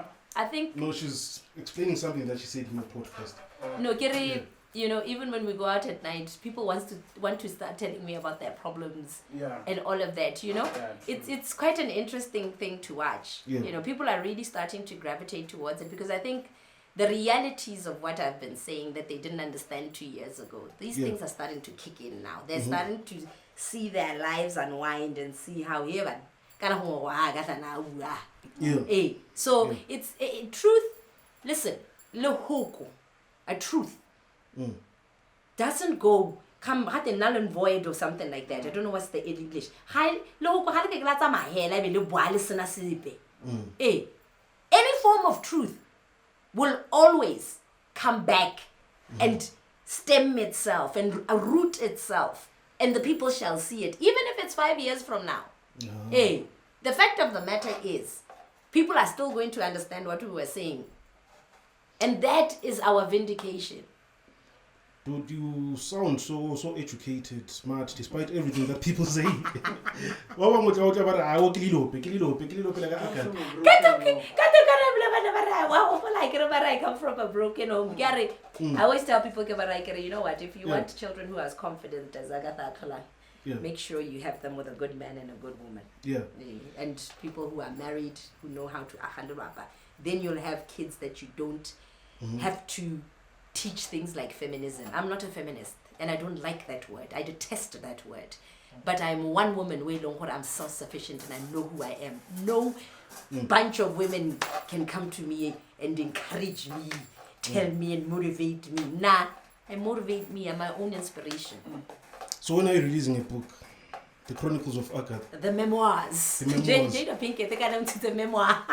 No, she's explaining something that she said in the podcast. No, Kiri, you know, even when we go out at night, people want to start telling me about their problems and all of that, you know. It's quite an interesting thing to watch. You know, people are really starting to gravitate towards it because I think the realities of what I've been saying that they didn't understand 2 years ago, these things are starting to kick in now. They're starting to see their lives unwind and see how so it's truth. Listen, a truth doesn't come null and void or something like that. I don't know what's the English. Any form of truth will always come back and stem itself and root itself, and the people shall see it, even if it's 5 years from now. The fact of the matter is, people are still going to understand what we were saying. And that is our vindication. Dude, you sound so educated, smart, despite everything that people say. I come from a broken home. I always tell people, you know what, if you want children who are as confident as Agatha Atlholang, make sure you have them with a good man and a good woman. And people who are married, who know how to handle Rapa. Then you'll have kids that you don't have to teach things like feminism. I'm not a feminist, and I don't like that word. I detest that word. But I'm one woman, I'm self-sufficient, and I know who I am. No bunch of women can come to me and encourage me, tell me and motivate me. Nah, I motivate me. I'm my own inspiration. So when are you releasing a book? The Chronicles of Agatha? The memoirs. Jada Pinkett, they got into the memoir.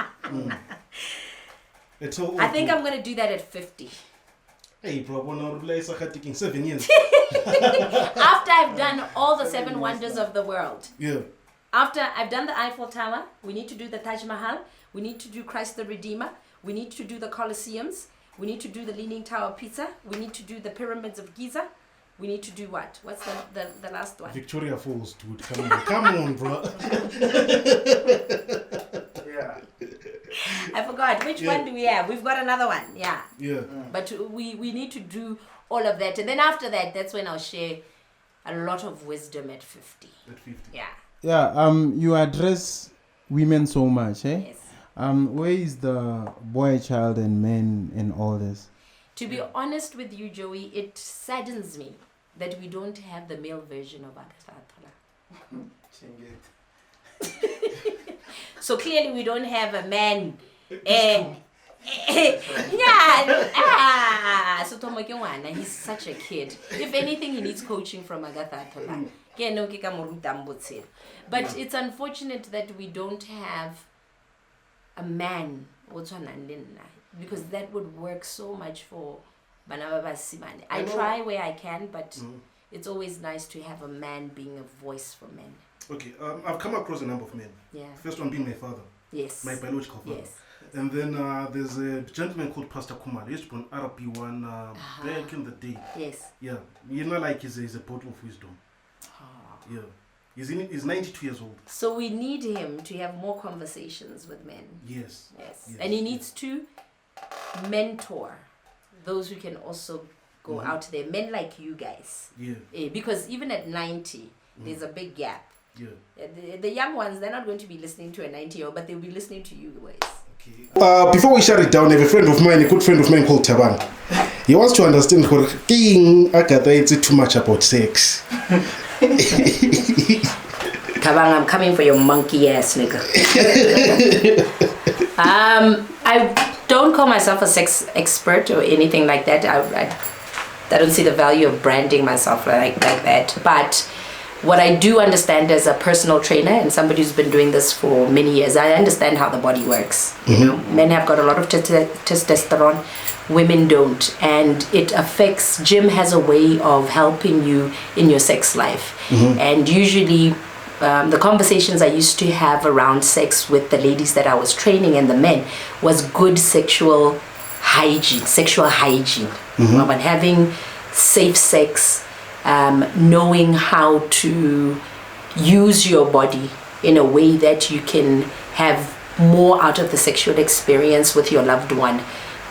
I think I'm going to do that at 50. Hey, bro, 7 years. After I've done all the 7 wonders of the world. After I've done the Eiffel Tower, we need to do the Taj Mahal, we need to do Christ the Redeemer, we need to do the Colosseums, we need to do the Leaning Tower of Pisa, we need to do the Pyramids of Giza, we need to do what? What's the last one? Victoria Falls, dude. Come on, bro. I forgot. Which one do we have? We've got another one. But we need to do all of that. And then after that, that's when I'll share a lot of wisdom at 50. At 50. You address women so much, eh? Yes. Where is the boy, child, and men in all this? To be honest with you, Joey, it saddens me that we don't have the male version of Agatha Atlholang. So clearly we don't have a man. He's such a kid. If anything, he needs coaching from Agatha Atlholang. But it's unfortunate that we don't have a man, because that would work so much for Banababa Simane. I try where I can, but it's always nice to have a man being a voice for men. Okay, I've come across a number of men. First one being my father. Yes. My biological father. Yes. And then there's a gentleman called Pastor Kumar. He used to be an RP1 back in the day. Yes. Yeah. You know, like he's a bottle of wisdom. Yeah. He's 92 years old. So we need him to have more conversations with men. Yes. And he needs to mentor those who can also go out there. Men like you guys. Yeah. Because even at 90, there's a big gap. Yeah. The young ones, they're not going to be listening to a 90-year-old, but they'll be listening to you guys. Okay. Before we shut it down, I have a good friend of mine called Tabang. He wants to understand King Agatha, it's too much about sex. Tabang, I'm coming for your monkey ass nigga. I don't call myself a sex expert or anything like that. I don't see the value of branding myself like that. But what I do understand as a personal trainer and somebody who's been doing this for many years, I understand how the body works. You know, men have got a lot of testosterone, women don't, and it affects. Gym has a way of helping you in your sex life, and usually the conversations I used to have around sex with the ladies that I was training and the men was good sexual hygiene, about having safe sex, knowing how to use your body in a way that you can have more out of the sexual experience with your loved one.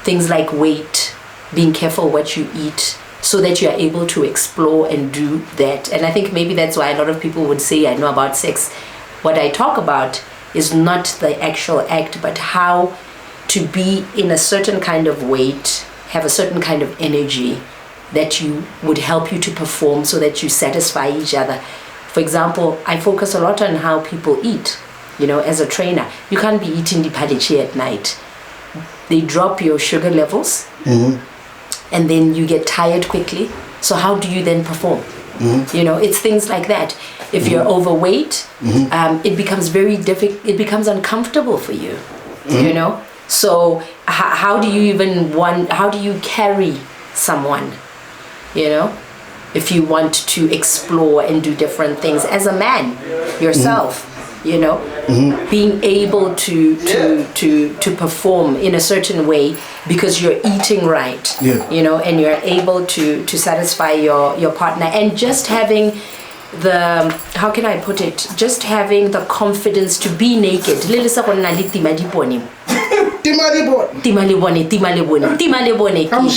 Things like weight, being careful what you eat, so that you are able to explore and do that. And I think maybe that's why a lot of people would say, I know about sex. What I talk about is not the actual act, but how to be in a certain kind of weight, have a certain kind of energy that you would help you to perform so that you satisfy each other. For example, I focus a lot on how people eat. You know, as a trainer, you can't be eating the padichi at night. They drop your sugar levels, and then you get tired quickly. So how do you then perform? You know, it's things like that. If you're overweight, it becomes very difficult. It becomes uncomfortable for you. You know, so how do you how do you carry someone? You know, if you want to explore and do different things as a man yourself. You know, being able to perform in a certain way because you're eating right, you know, and you're able to satisfy your partner, and just having the, how can I put it, just having the confidence to be naked. I'm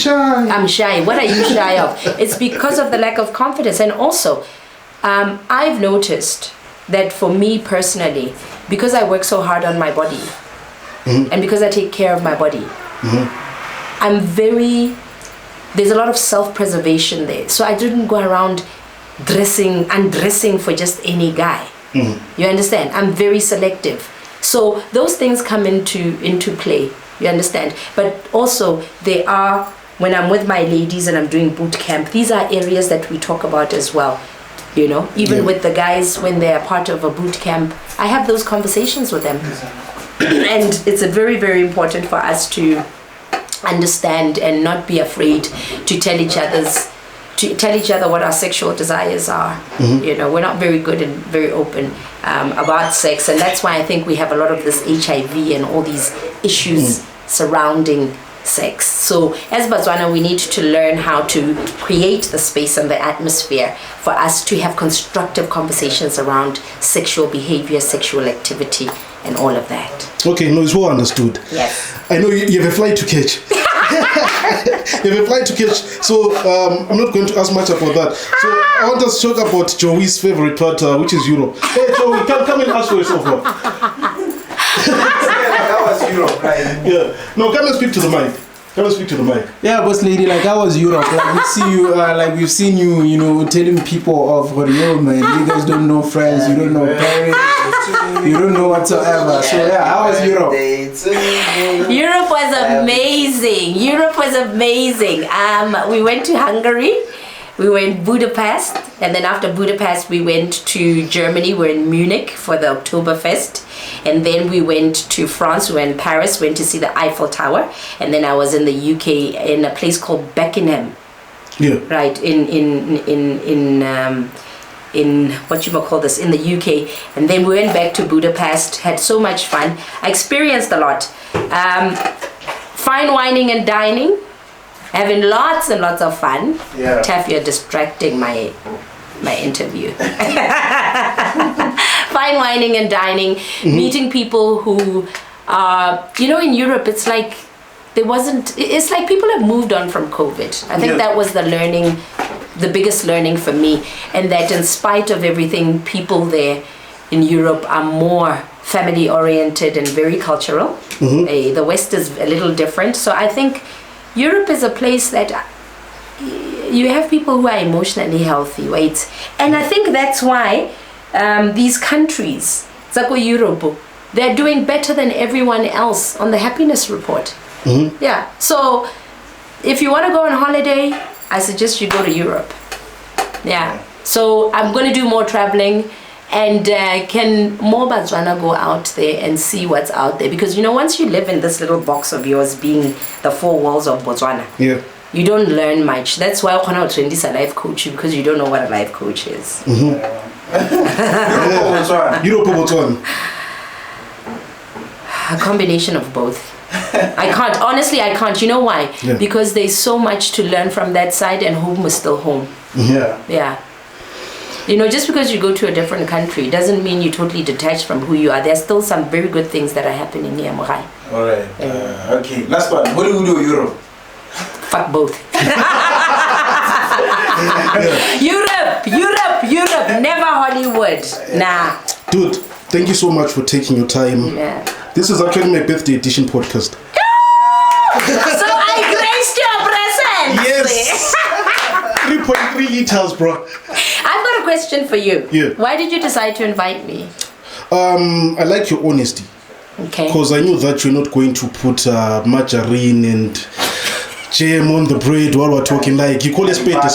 shy. What are you shy of? It's because of the lack of confidence. And also, I've noticed that for me personally, because I work so hard on my body, and because I take care of my body, there's a lot of self-preservation there. So I didn't go around undressing for just any guy. You understand? I'm very selective. So those things come into play, you understand? But also when I'm with my ladies and I'm doing boot camp, these are areas that we talk about as well. You know, even with the guys when they are part of a boot camp, I have those conversations with them. And it's very, very important for us to understand and not be afraid to tell each other what our sexual desires are. You know, we're not very good and very open about sex, and that's why I think we have a lot of this HIV and all these issues surrounding sex. So as Botswana, we need to learn how to create the space and the atmosphere for us to have constructive conversations around sexual behavior, sexual activity, and all of that. Okay, no, it's well understood. Yes. I know you have a flight to catch. You have a flight to catch, so I'm not going to ask much about that. So I want us to talk about Joey's favorite part, which is Europe. Hey, Joey, come and ask for yourself. That was Europe, right? Yeah. No, come and speak to the mic. Yeah, boss lady, like I was Europe. Like we see you, like we've seen you, you know, telling people of yo, man, you guys don't know France, you don't know Paris, you don't know whatsoever. So yeah, I was Europe. Europe was amazing. We went to Hungary. We went Budapest, and then after Budapest, we went to Germany. We're in Munich for the Oktoberfest, and then we went to France. We went to Paris, went to see the Eiffel Tower, and then I was in the UK in a place called Beckenham. Yeah. Right in what you call this, in the UK, and then we went back to Budapest. Had so much fun. I experienced a lot. Fine wining and dining. Having lots and lots of fun. Yeah. Taff, you're distracting my my interview. Fine wining and dining, meeting people who are, in Europe, it's like it's like people have moved on from COVID. I think that was the biggest learning for me. And that in spite of everything, people there in Europe are more family oriented and very cultural. The West is a little different. So I think Europe is a place that you have people who are emotionally healthy, right? And I think that's why these countries, Zako Europe, they're doing better than everyone else on the happiness report. Yeah. So if you want to go on holiday, I suggest you go to Europe. Yeah. So I'm going to do more traveling. And can more Botswana go out there and see what's out there? Because, once you live in this little box of yours being the four walls of Botswana, you don't learn much. That's why I'm not training a life coach, because you don't know what a life coach is. Europe or Botswana? A combination of both. I can't. Honestly, I can't. You know why? Yeah. Because there's so much to learn from that side, and home is still home. Yeah. Just because you go to a different country doesn't mean you're totally detached from who you are. There's still some very good things that are happening here, Morai. All right. Okay. Last one. Hollywood or Europe? Fuck both. Europe. Never Hollywood. Nah. Dude, thank you so much for taking your time. Yeah. This is actually my birthday edition podcast. So I graced your presence. Yes. 3.3 liters, bro. I've got a question for you. Yeah. Why did you decide to invite me? I like your honesty. Okay. Because I knew that you're not going to put margarine and jam on the bread while we're talking. Like, you call a spade, a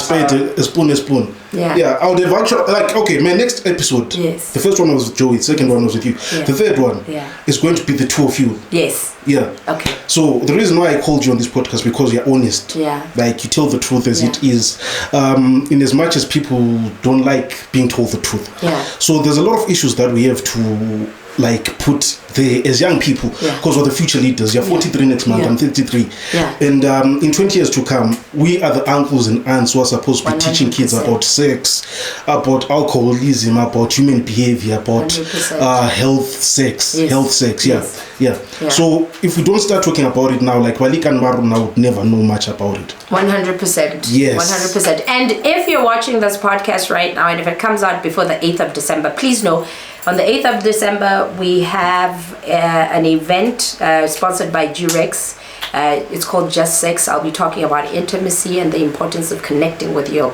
spoon, a spoon. Yeah. Yeah, I would have actually, okay, my next episode, the first one was with Joey, the second one was with you. Yeah. The third one is going to be the two of you. Yes. Yeah. Okay. So the reason why I called you on this podcast, because you're honest. Yeah. Like, you tell the truth as it is. In as much as people don't like being told the truth. Yeah. So there's a lot of issues that we have to put there as young people, because we're the future leaders. You're 43 next month, I'm 33. Yeah. And in 20 years to come, we are the uncles and aunts who are supposed to be 100%. Teaching kids about sex, about alcoholism, about human behavior, about health, sex. Yeah. So if we don't start talking about it now, like Walik and Maru now would never know much about it. 100%. Yes. 100%. And if you're watching this podcast right now, and if it comes out before the 8th of December, please know, on the 8th of December, we have an event sponsored by Durex. It's called Just Sex. I'll be talking about intimacy and the importance of connecting with your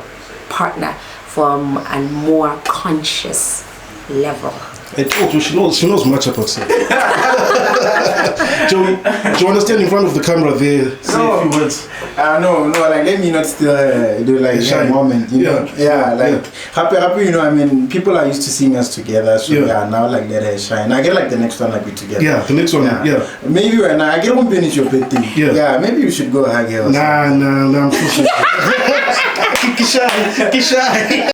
partner from a more conscious level. I told you, she knows much about sex. Joey, do you understand in front of the camera there? Say a few words. No, like let me not still do like a moment, you know. Happy, people are used to seeing us together, so now like let her shine. I get like the next one like we together. Yeah, the next one, Maybe when I get one finish your birthday. Yeah, maybe you should go hug her. Nah, I'm so sorry. Kisha.